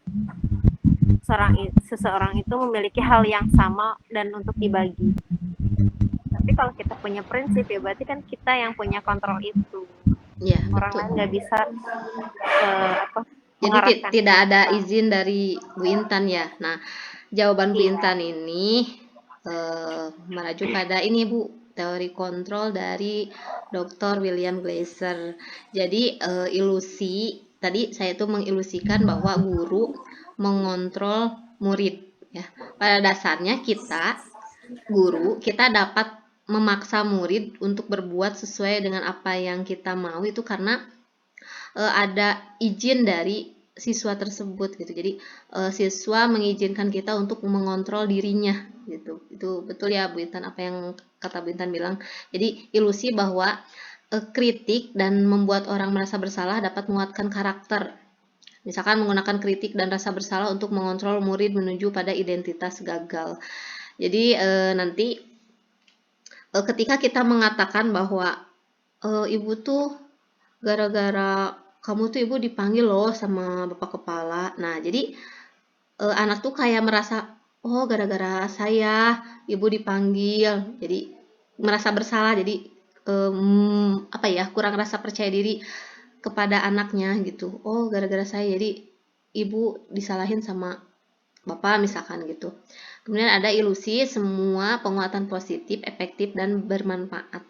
seseorang itu memiliki hal yang sama dan untuk dibagi. Tapi kalau kita punya prinsip ya berarti kan kita yang punya kontrol itu. Iya, orang betul. lain nggak bisa Jadi tidak ada izin dari Bu Intan ya. Nah, jawaban Bu Intan ini merujuk pada ini Bu, teori kontrol dari Dr. William Glasser. Jadi ilusi tadi saya itu mengilusikan bahwa guru mengontrol murid ya. Pada dasarnya kita guru kita dapat memaksa murid untuk berbuat sesuai dengan apa yang kita mau itu karena ada izin dari siswa tersebut gitu. Jadi siswa mengizinkan kita untuk mengontrol dirinya gitu. Itu betul ya Bu Intan apa yang kata Bu Intan bilang. Jadi ilusi bahwa kritik dan membuat orang merasa bersalah dapat menguatkan karakter. Misalkan menggunakan kritik dan rasa bersalah untuk mengontrol murid menuju pada identitas gagal. Jadi nanti ketika kita mengatakan bahwa ibu tuh gara-gara kamu tuh ibu dipanggil loh sama bapak kepala. Nah, jadi anak tuh kayak merasa, oh gara-gara saya ibu dipanggil, jadi merasa bersalah, jadi kurang rasa percaya diri kepada anaknya gitu. Oh gara-gara saya jadi ibu disalahin sama bapak misalkan gitu. Kemudian ada ilusi semua penguatan positif, efektif dan bermanfaat.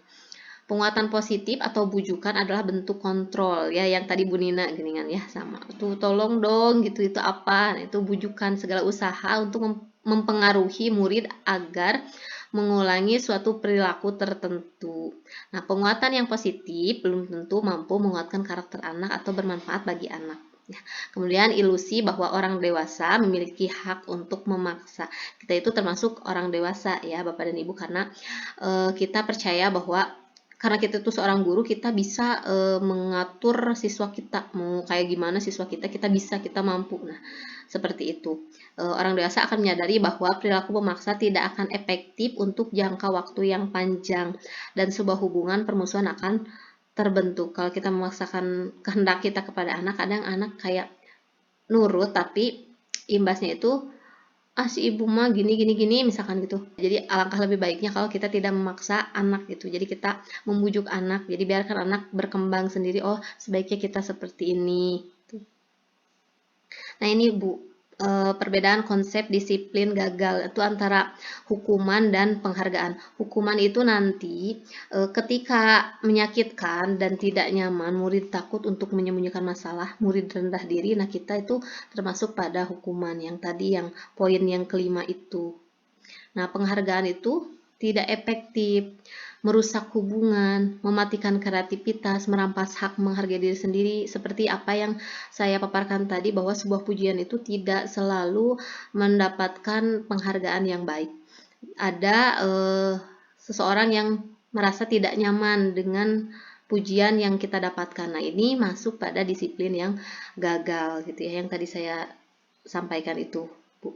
Penguatan positif atau bujukan adalah bentuk kontrol ya yang tadi Bu Nina geningan ya sama. Tuh tolong dong gitu itu apa? Nah, itu bujukan segala usaha untuk mempengaruhi murid agar mengulangi suatu perilaku tertentu. Nah, penguatan yang positif belum tentu mampu menguatkan karakter anak atau bermanfaat bagi anak. Ya. Kemudian ilusi bahwa orang dewasa memiliki hak untuk memaksa. Kita itu termasuk orang dewasa ya Bapak dan Ibu karena kita percaya bahwa karena kita itu seorang guru, kita bisa mengatur siswa kita mau kayak gimana siswa kita bisa, kita mampu. Nah, seperti itu. Orang dewasa akan menyadari bahwa perilaku memaksa tidak akan efektif untuk jangka waktu yang panjang dan sebuah hubungan permusuhan akan terbentuk. Kalau kita memaksakan kehendak kita kepada anak, kadang anak kayak nurut tapi imbasnya itu si ibu mah gini misalkan gitu. Jadi alangkah lebih baiknya kalau kita tidak memaksa anak gitu. Jadi kita membujuk anak. Jadi biarkan anak berkembang sendiri. Oh sebaiknya kita seperti ini. Nah ini Bu perbedaan konsep disiplin gagal itu antara hukuman dan penghargaan. Hukuman itu nanti ketika menyakitkan dan tidak nyaman, murid takut untuk menyembunyikan masalah, murid rendah diri. Nah kita itu termasuk pada hukuman yang tadi yang poin yang kelima itu. Nah penghargaan itu tidak efektif, merusak hubungan, mematikan kreativitas, merampas hak menghargai diri sendiri, seperti apa yang saya paparkan tadi, bahwa sebuah pujian itu tidak selalu mendapatkan penghargaan yang baik. Ada seseorang yang merasa tidak nyaman dengan pujian yang kita dapatkan. Nah, ini masuk pada disiplin yang gagal gitu ya, yang tadi saya sampaikan itu, Bu.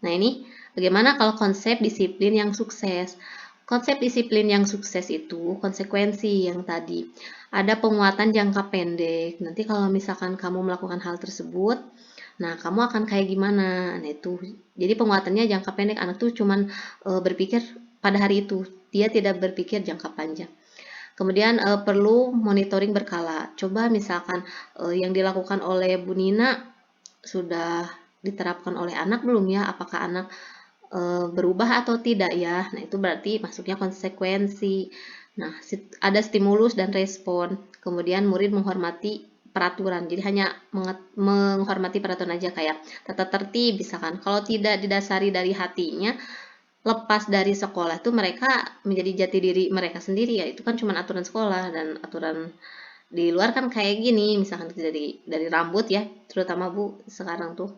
Nah, ini bagaimana kalau konsep disiplin yang sukses? Konsep disiplin yang sukses itu konsekuensi yang tadi. Ada penguatan jangka pendek. Nanti kalau misalkan kamu melakukan hal tersebut, nah kamu akan kayak gimana? Nah itu. Jadi penguatannya jangka pendek. Anak tuh cuman berpikir pada hari itu. Dia tidak berpikir jangka panjang. Kemudian perlu monitoring berkala. Coba misalkan yang dilakukan oleh Bu Nina sudah diterapkan oleh anak belum ya? Apakah anak berubah atau tidak ya? Nah, itu berarti masuknya konsekuensi. Nah, ada stimulus dan respon. Kemudian murid menghormati peraturan. Jadi hanya menghormati peraturan aja, kayak tata tertib misalkan. Kalau tidak didasari dari hatinya, lepas dari sekolah itu mereka menjadi jati diri mereka sendiri ya. Itu kan cuma aturan sekolah, dan aturan di luar kan kayak gini, misalkan dari rambut ya, terutama Bu sekarang tuh.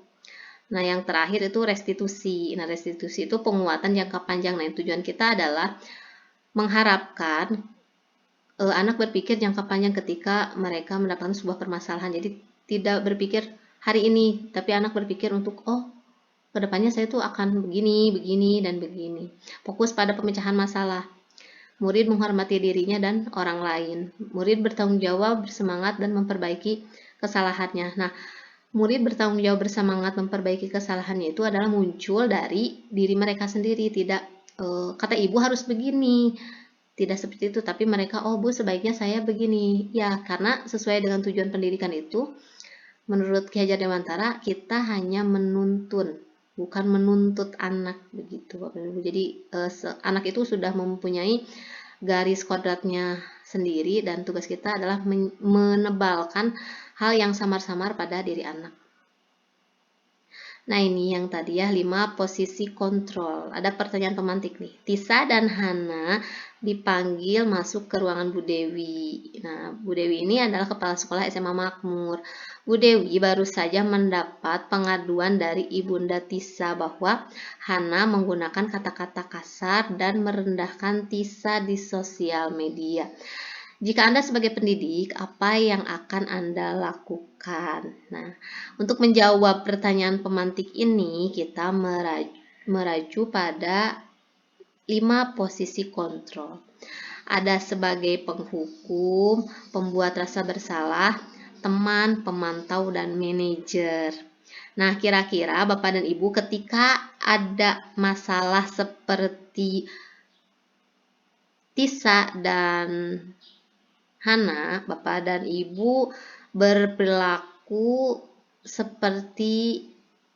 Nah, yang terakhir itu restitusi. Nah, restitusi itu penguatan jangka panjang. Nah, tujuan kita adalah mengharapkan anak berpikir jangka panjang ketika mereka mendapatkan sebuah permasalahan. Jadi, tidak berpikir hari ini, tapi anak berpikir untuk, oh, kedepannya saya tuh akan begini, begini, dan begini. Fokus pada pemecahan masalah. Murid menghormati dirinya dan orang lain. Murid bertanggung jawab, bersemangat, dan memperbaiki kesalahannya. Nah, murid bertanggung jawab, bersemangat, memperbaiki kesalahannya itu adalah muncul dari diri mereka sendiri. Tidak kata ibu harus begini, tidak seperti itu, tapi mereka, oh Bu sebaiknya saya begini ya, karena sesuai dengan tujuan pendidikan itu menurut Ki Hajar Dewantara kita hanya menuntun, bukan menuntut anak, begitu Bapak Ibu. Jadi anak itu sudah mempunyai garis kodratnya sendiri, dan tugas kita adalah menebalkan hal yang samar-samar pada diri anak. Nah, ini yang tadi ya, 5 posisi kontrol. Ada pertanyaan pemantik nih. Tisa dan Hana dipanggil masuk ke ruangan Bu Dewi. Nah, Bu Dewi ini adalah kepala sekolah SMA Makmur. Bu Dewi baru saja mendapat pengaduan dari Ibunda Tisa bahwa Hana menggunakan kata-kata kasar dan merendahkan Tisa di sosial media. Jika Anda sebagai pendidik, apa yang akan Anda lakukan? Nah, untuk menjawab pertanyaan pemantik ini, kita meraju pada 5 posisi kontrol. Ada sebagai penghukum, pembuat rasa bersalah, teman, pemantau, dan manajer. Nah, kira-kira Bapak dan Ibu ketika ada masalah seperti Tisa dan Hana, Bapak dan Ibu berperilaku seperti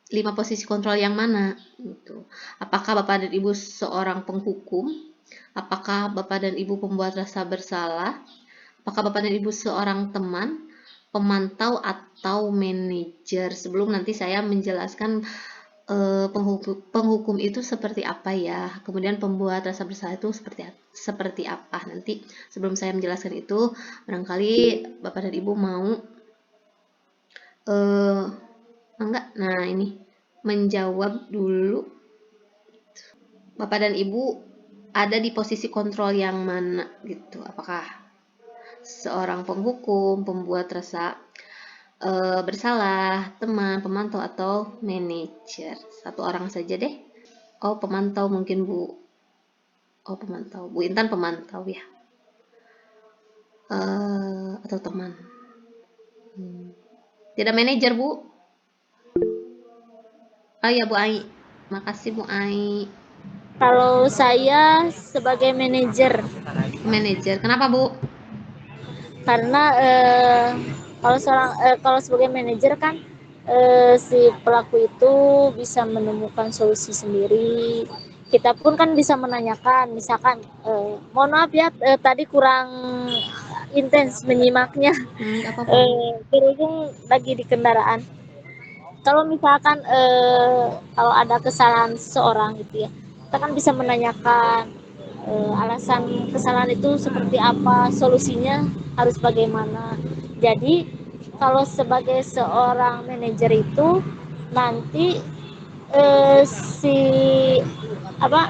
5 posisi kontrol yang mana? Gitu. Apakah Bapak dan Ibu seorang penghukum? Apakah Bapak dan Ibu pembuat rasa bersalah? Apakah Bapak dan Ibu seorang teman, pemantau, atau manajer? Sebelum nanti saya menjelaskan penghukum itu seperti apa ya, kemudian pembuat rasa bersalah itu seperti apa. Nanti sebelum saya menjelaskan itu, barangkali Bapak dan Ibu mau nah ini menjawab dulu, Bapak dan Ibu ada di posisi kontrol yang mana gitu. Apakah seorang penghukum, pembuat rasa bersalah, teman, pemantau, atau manajer? Satu orang saja deh. Oh, pemantau mungkin Bu. Oh, pemantau. Bu Intan pemantau ya. Atau teman. Tidak manajer Bu. Oh ya Bu Ai. Makasih Bu Ai. Kalau saya sebagai manajer. Manajer. Kenapa Bu? Karena kalau sebagai manajer kan si pelaku itu bisa menemukan solusi sendiri. Kita pun kan bisa menanyakan, misalkan mohon maaf ya tadi kurang intens menyimaknya, berhubung lagi di kendaraan. Kalau misalkan kalau ada kesalahan seseorang gitu ya, kita kan bisa menanyakan alasan kesalahan itu seperti apa, solusinya harus bagaimana. Jadi kalau sebagai seorang manajer itu nanti si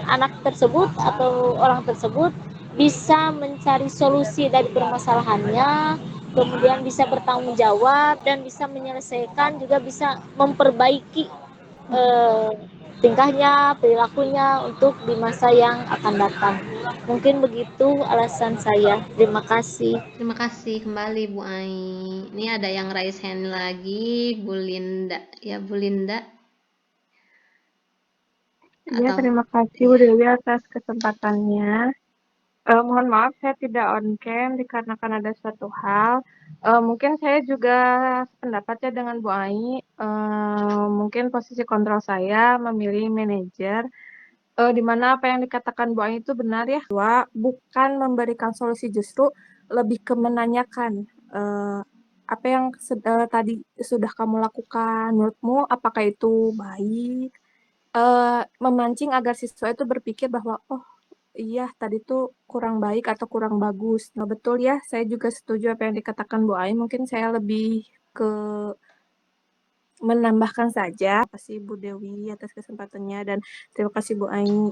anak tersebut atau orang tersebut bisa mencari solusi dari permasalahannya, kemudian bisa bertanggung jawab dan bisa menyelesaikan, juga bisa memperbaiki tingkahnya, perilakunya untuk di masa yang akan datang. Mungkin begitu alasan saya. Terima kasih. Terima kasih kembali Bu Ai. Ini ada yang raise hand lagi, Bu Linda. Ya Bu Linda. Ya, terima kasih Bu Dewi atas kesempatannya. Mohon maaf saya tidak on cam dikarenakan ada suatu hal. Mungkin saya juga sependapat ya dengan Bu Ai. Mungkin posisi kontrol saya memilih manajer. Di mana apa yang dikatakan Bu Ai itu benar ya. Bukan memberikan solusi, justru lebih ke menanyakan apa yang tadi sudah kamu lakukan. Menurutmu apakah itu baik? Memancing agar siswa itu berpikir bahwa oh iya tadi tuh kurang baik atau kurang bagus. Nah betul ya, saya juga setuju apa yang dikatakan Bu Ai. Mungkin saya lebih ke menambahkan saja. Terima kasih Bu Dewi atas kesempatannya dan terima kasih Bu Ai.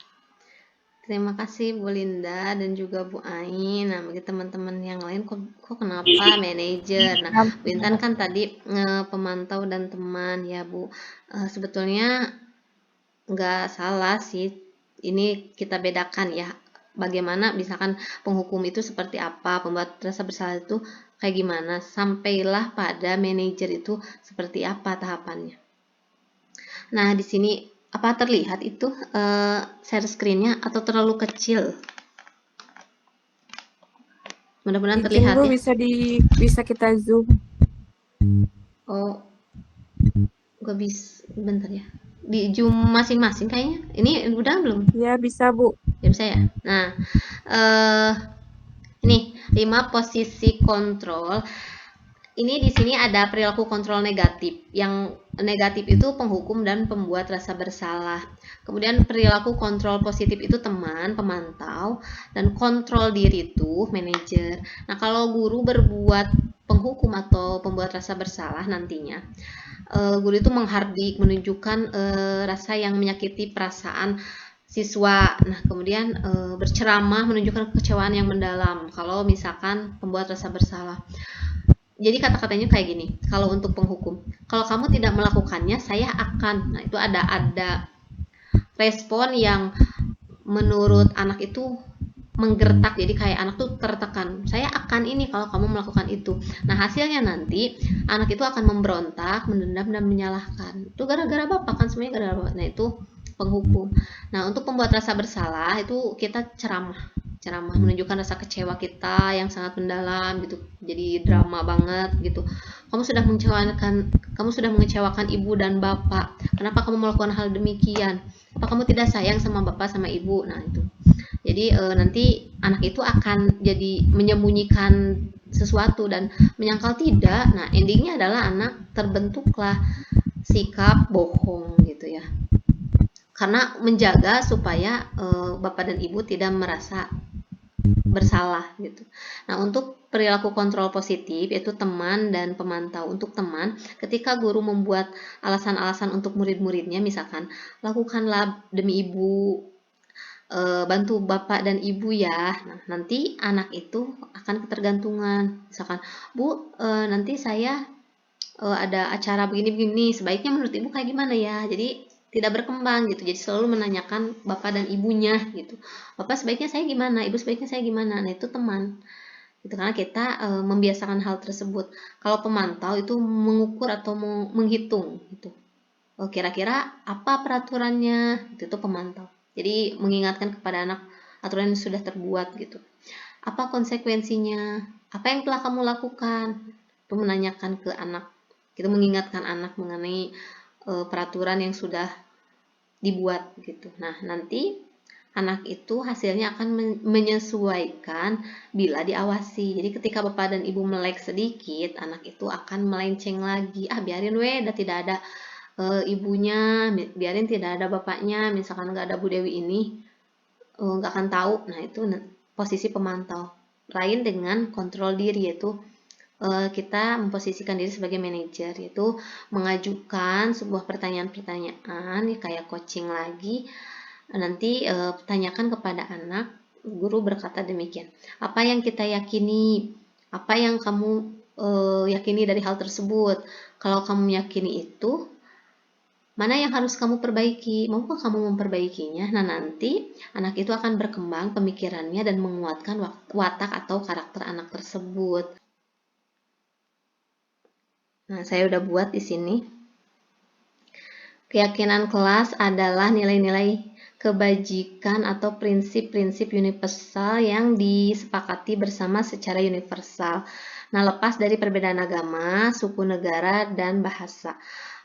Terima kasih Bu Linda dan juga Bu Ai. Nah, bagi teman-teman yang lain kok kenapa manajer? Nah, Bu Intan kan tadi pemantau dan teman ya Bu. Sebetulnya nggak salah sih. Ini kita bedakan ya. Bagaimana misalkan penghukum itu seperti apa, pembuat rasa bersalah itu kayak gimana, sampailah pada manajer itu seperti apa tahapannya. Nah, di sini apa terlihat itu share screen-nya atau terlalu kecil? Mudah-mudahan terlihat Bu, ya. bisa kita zoom. Oh, gak bisa, bentar ya. Di zoom masing-masing kayaknya. Ini udah belum? Ya bisa Bu. Ya bisa ya. Nah, ini 5 posisi kontrol. Ini di sini ada perilaku kontrol negatif. Yang negatif itu penghukum dan pembuat rasa bersalah. Kemudian perilaku kontrol positif itu teman, pemantau, dan kontrol diri itu manajer. Nah, kalau guru berbuat penghukum atau pembuat rasa bersalah nantinya, guru itu menghardik, menunjukkan rasa yang menyakiti perasaan siswa. Nah, kemudian berceramah, menunjukkan kekecewaan yang mendalam. Kalau misalkan pembuat rasa bersalah. Jadi kata-katanya kayak gini, kalau untuk penghukum, kalau kamu tidak melakukannya, saya akan. Nah, itu ada respon yang menurut anak itu menggertak, jadi kayak anak tuh tertekan, saya akan ini kalau kamu melakukan itu. Nah, hasilnya nanti anak itu akan memberontak, mendendam, dan menyalahkan. Itu gara-gara bapak kan, semuanya gara-gara bapak. Nah, itu penghukum. Nah, untuk pembuat rasa bersalah itu kita ceramah menunjukkan rasa kecewa kita yang sangat mendalam gitu, jadi drama banget gitu. Kamu sudah mengecewakan ibu dan bapak, kenapa kamu melakukan hal demikian, apa kamu tidak sayang sama bapak sama ibu. Nah, itu jadi nanti anak itu akan jadi menyembunyikan sesuatu dan menyangkal tidak. Nah, endingnya adalah anak terbentuklah sikap bohong gitu ya, karena menjaga supaya bapak dan ibu tidak merasa bersalah gitu. Nah, untuk perilaku kontrol positif yaitu teman dan pemantau. Untuk teman, ketika guru membuat alasan-alasan untuk murid-muridnya, misalkan lakukanlah demi ibu, bantu bapak dan ibu ya. Nah, nanti anak itu akan ketergantungan. Misalkan, Bu, nanti saya ada acara begini-begini, sebaiknya menurut ibu kayak gimana ya? Jadi tidak berkembang gitu, jadi selalu menanyakan bapak dan ibunya gitu. Bapak sebaiknya saya gimana, ibu sebaiknya saya gimana. Nah, itu teman gitu, karena kita membiasakan hal tersebut. Kalau pemantau itu mengukur atau menghitung gitu, kira-kira apa peraturannya, itu pemantau. Jadi mengingatkan kepada anak aturan yang sudah terbuat gitu, apa konsekuensinya, apa yang telah kamu lakukan. Itu menanyakan ke anak, kita mengingatkan anak mengenai peraturan yang sudah dibuat gitu. Nah, nanti anak itu hasilnya akan menyesuaikan bila diawasi. Jadi ketika bapak dan ibu melek sedikit, anak itu akan melenceng lagi. Biarin udah tidak ada ibunya, biarin tidak ada bapaknya, misalkan nggak ada Bu Dewi ini, nggak akan tahu. Nah, itu posisi pemantau. Lain dengan kontrol diri, yaitu kita memposisikan diri sebagai manajer, yaitu mengajukan sebuah pertanyaan-pertanyaan kayak coaching lagi. Nanti tanyakan kepada anak, guru berkata demikian, apa yang kita yakini, apa yang kamu yakini dari hal tersebut. Kalau kamu yakini itu, mana yang harus kamu perbaiki? Maukah kamu memperbaikinya? Nah, nanti anak itu akan berkembang pemikirannya dan menguatkan watak atau karakter anak tersebut. Nah, saya udah buat di sini. Keyakinan kelas adalah nilai-nilai kebajikan atau prinsip-prinsip universal yang disepakati bersama secara universal. Nah, lepas dari perbedaan agama, suku, negara, dan bahasa.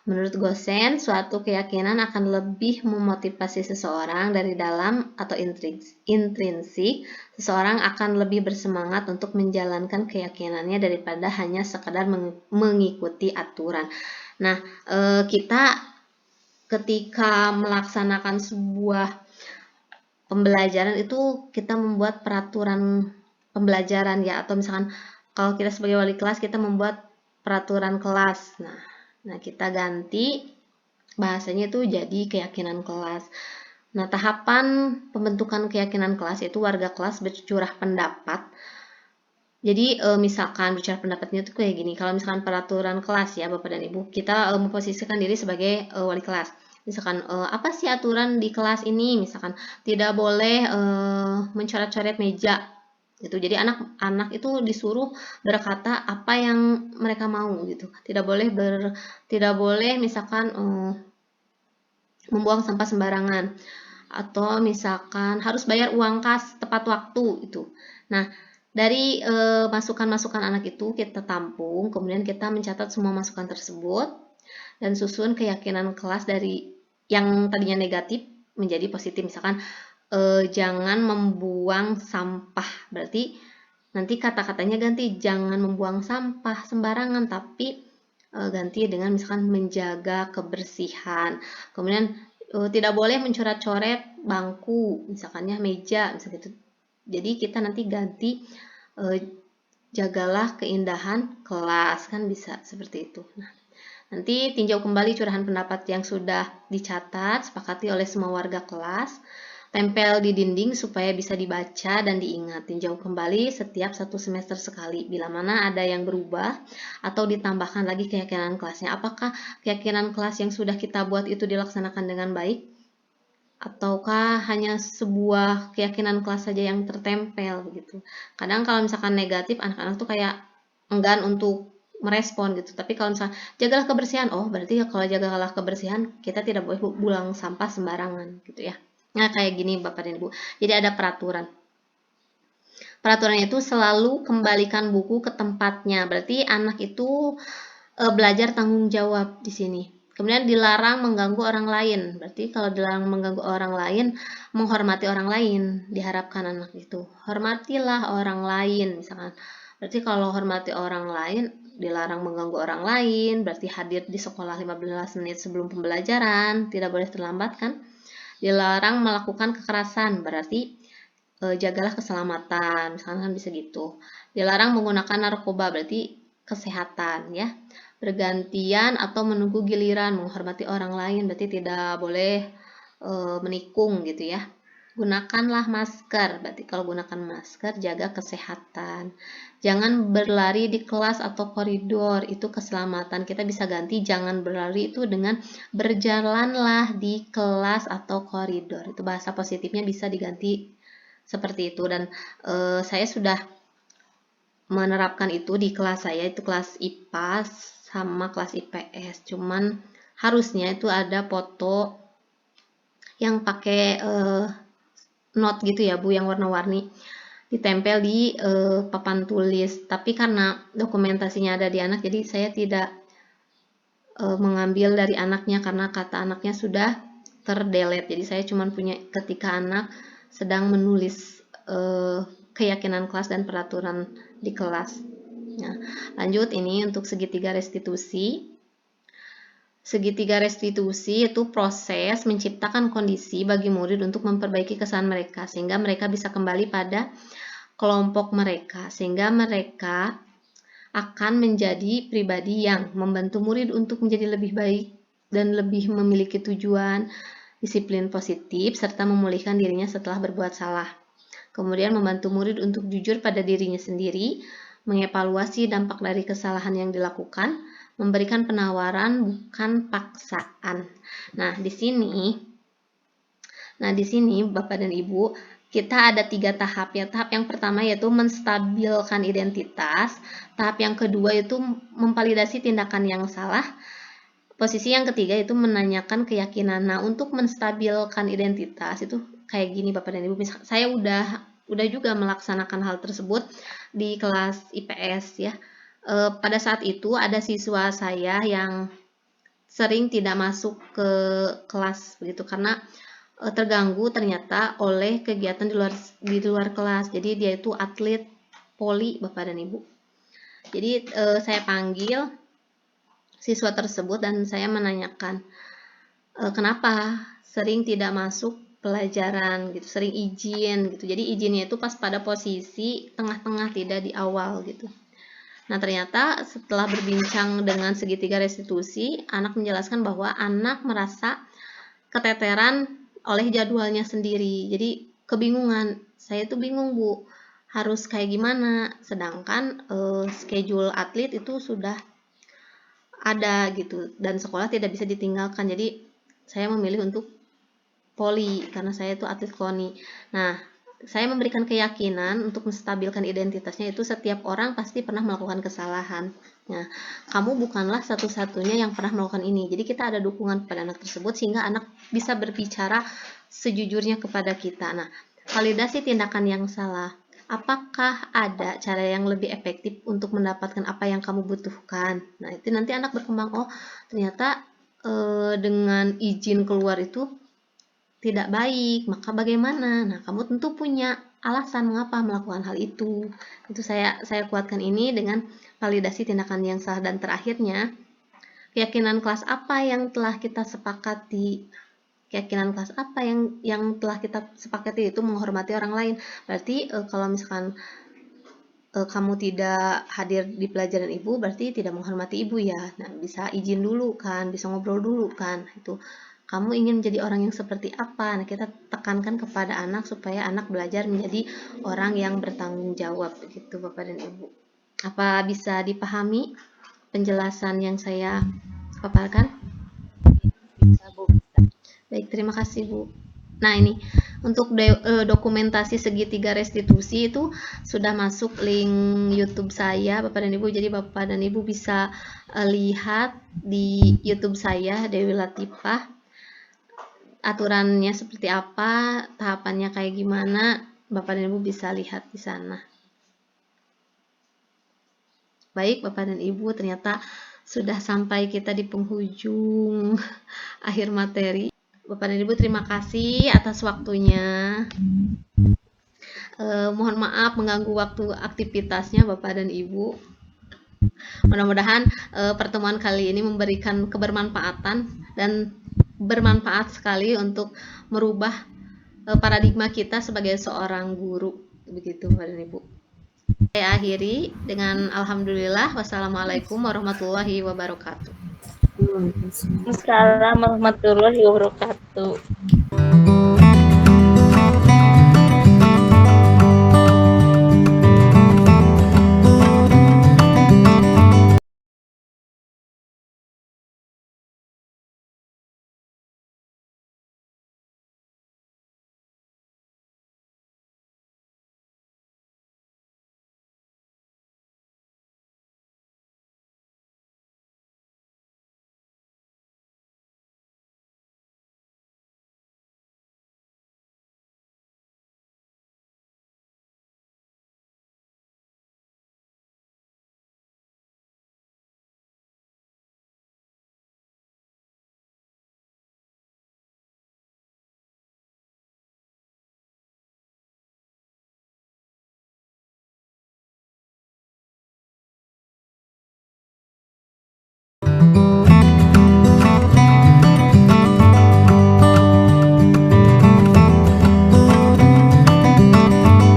Menurut Gosen, suatu keyakinan akan lebih memotivasi seseorang dari dalam atau intrinsik. Seseorang akan lebih bersemangat untuk menjalankan keyakinannya daripada hanya sekadar mengikuti aturan. Nah, kita ketika melaksanakan sebuah pembelajaran itu kita membuat peraturan pembelajaran ya, atau misalkan kalau kita sebagai wali kelas kita membuat peraturan kelas. Nah, kita ganti bahasanya itu jadi keyakinan kelas. Nah, tahapan pembentukan keyakinan kelas itu warga kelas bercurah pendapat. Jadi misalkan bercurah pendapatnya itu kayak gini. Kalau misalkan peraturan kelas ya Bapak dan Ibu, kita memposisikan diri sebagai wali kelas. Misalkan apa sih aturan di kelas ini? Misalkan tidak boleh mencoret-coret meja. Gitu. Jadi anak-anak itu disuruh berkata apa yang mereka mau gitu. Tidak boleh misalkan membuang sampah sembarangan, atau misalkan harus bayar uang kas tepat waktu itu. Nah, dari masukan-masukan anak itu kita tampung, kemudian kita mencatat semua masukan tersebut dan susun keyakinan kelas dari yang tadinya negatif menjadi positif. Misalkan jangan membuang sampah, berarti nanti kata-katanya ganti jangan membuang sampah sembarangan, tapi ganti dengan misalkan menjaga kebersihan. Kemudian tidak boleh mencoret-coret bangku, misalkannya meja, misalnya gitu. Jadi kita nanti ganti jagalah keindahan kelas, kan bisa seperti itu. Nah, nanti tinjau kembali curahan pendapat yang sudah dicatat, sepakati oleh semua warga kelas, tempel di dinding supaya bisa dibaca dan diingat. Tinjau kembali setiap 1 semester sekali. Bila mana ada yang berubah atau ditambahkan lagi keyakinan kelasnya. Apakah keyakinan kelas yang sudah kita buat itu dilaksanakan dengan baik? Ataukah hanya sebuah keyakinan kelas saja yang tertempel begitu. Kadang kalau misalkan negatif, anak-anak tuh kayak enggan untuk merespon gitu. Tapi kalau misalnya jagalah kebersihan, oh berarti kalau jagalah kebersihan kita tidak boleh buang sampah sembarangan gitu ya. Nah, kayak gini Bapak dan Ibu. Jadi ada peraturan. Peraturannya itu selalu kembalikan buku ke tempatnya. Berarti anak itu belajar tanggung jawab di sini. Kemudian dilarang mengganggu orang lain. Berarti kalau dilarang mengganggu orang lain, menghormati orang lain. Diharapkan anak itu. Hormatilah orang lain misalkan. Berarti kalau hormati orang lain, dilarang mengganggu orang lain. Berarti hadir di sekolah 15 menit sebelum pembelajaran. Tidak boleh terlambat kan? Dilarang melakukan kekerasan, berarti jagalah keselamatan, misalkan bisa gitu. Dilarang menggunakan narkoba, berarti kesehatan ya. Bergantian atau menunggu giliran, menghormati orang lain, berarti tidak boleh menikung gitu ya. Gunakanlah masker, berarti kalau gunakan masker jaga kesehatan. Jangan berlari di kelas atau koridor, itu keselamatan. Kita bisa ganti jangan berlari itu dengan berjalanlah di kelas atau koridor. Itu bahasa positifnya bisa diganti seperti itu. Dan saya sudah menerapkan itu di kelas saya, itu kelas IPA sama kelas IPS. Cuman harusnya itu ada foto yang pakai note gitu ya Bu, yang warna-warni ditempel di papan tulis. Tapi karena dokumentasinya ada di anak, jadi saya tidak mengambil dari anaknya karena kata anaknya sudah terdelete. Jadi saya cuma punya ketika anak sedang menulis keyakinan kelas dan peraturan di kelas. Nah, lanjut ini untuk segitiga restitusi. segitiga restitusi itu proses menciptakan kondisi bagi murid untuk memperbaiki kesalahan mereka sehingga mereka bisa kembali pada kelompok mereka, sehingga mereka akan menjadi pribadi yang membantu murid untuk menjadi lebih baik dan lebih memiliki tujuan, disiplin positif, serta memulihkan dirinya setelah berbuat salah. Kemudian membantu murid untuk jujur pada dirinya sendiri, mengevaluasi dampak dari kesalahan yang dilakukan, memberikan penawaran bukan paksaan. Nah, di sini Bapak dan Ibu, kita ada 3 tahap ya. Tahap yang pertama yaitu menstabilkan identitas, tahap yang kedua yaitu memvalidasi tindakan yang salah, posisi yang ketiga yaitu menanyakan keyakinan. Nah, untuk menstabilkan identitas itu kayak gini Bapak dan Ibu. Saya udah juga melaksanakan hal tersebut di kelas IPS ya. Pada saat itu ada siswa saya yang sering tidak masuk ke kelas begitu karena terganggu ternyata oleh kegiatan di luar kelas. Jadi dia itu atlet voli Bapak dan Ibu. Jadi saya panggil siswa tersebut dan saya menanyakan kenapa sering tidak masuk pelajaran gitu, sering izin gitu. Jadi izinnya itu pas pada posisi tengah-tengah, tidak di awal gitu. Nah, ternyata setelah berbincang dengan segitiga restitusi, anak menjelaskan bahwa anak merasa keteteran oleh jadwalnya sendiri. Jadi kebingungan, saya tuh bingung Bu, harus kayak gimana, sedangkan schedule atlet itu sudah ada gitu dan sekolah tidak bisa ditinggalkan. Jadi saya memilih untuk voli karena saya itu atlet KONI. Nah, saya memberikan keyakinan untuk menstabilkan identitasnya itu setiap orang pasti pernah melakukan kesalahan. Nah, kamu bukanlah satu-satunya yang pernah melakukan ini. Jadi kita ada dukungan kepada anak tersebut sehingga anak bisa berbicara sejujurnya kepada kita. Nah, validasi tindakan yang salah. Apakah ada cara yang lebih efektif untuk mendapatkan apa yang kamu butuhkan? Nah, itu nanti anak berkembang, oh ternyata dengan izin keluar itu tidak baik, maka bagaimana? Nah, kamu tentu punya alasan mengapa melakukan hal itu. Itu saya kuatkan ini dengan validasi tindakan yang salah. Dan terakhirnya, keyakinan kelas apa yang telah kita sepakati? Keyakinan kelas apa yang telah kita sepakati itu menghormati orang lain. Berarti kalau misalkan kamu tidak hadir di pelajaran ibu, berarti tidak menghormati ibu ya. Nah, bisa izin dulu kan, bisa ngobrol dulu kan. Itu kamu ingin menjadi orang yang seperti apa? Nah, kita tekankan kepada anak supaya anak belajar menjadi orang yang bertanggung jawab begitu Bapak dan Ibu. Apa bisa dipahami penjelasan yang saya paparkan? Bisa, Bu. Baik, terima kasih Bu. Nah, ini untuk dokumentasi segitiga restitusi itu sudah masuk link YouTube saya Bapak dan Ibu. Jadi Bapak dan Ibu bisa lihat di YouTube saya Dewi Latifah. Aturannya seperti apa, tahapannya kayak gimana, Bapak dan Ibu bisa lihat di sana. Baik, Bapak dan Ibu, ternyata sudah sampai kita di penghujung akhir materi. Bapak dan Ibu, terima kasih atas waktunya. Mohon maaf mengganggu waktu aktivitasnya Bapak dan Ibu. Mudah-mudahan pertemuan kali ini memberikan kebermanfaatan dan bermanfaat sekali untuk merubah paradigma kita sebagai seorang guru. Begitu Bapak dan Ibu. Saya akhiri dengan alhamdulillah. Wassalamualaikum warahmatullahi wabarakatuh. Assalamualaikum warahmatullahi wabarakatuh.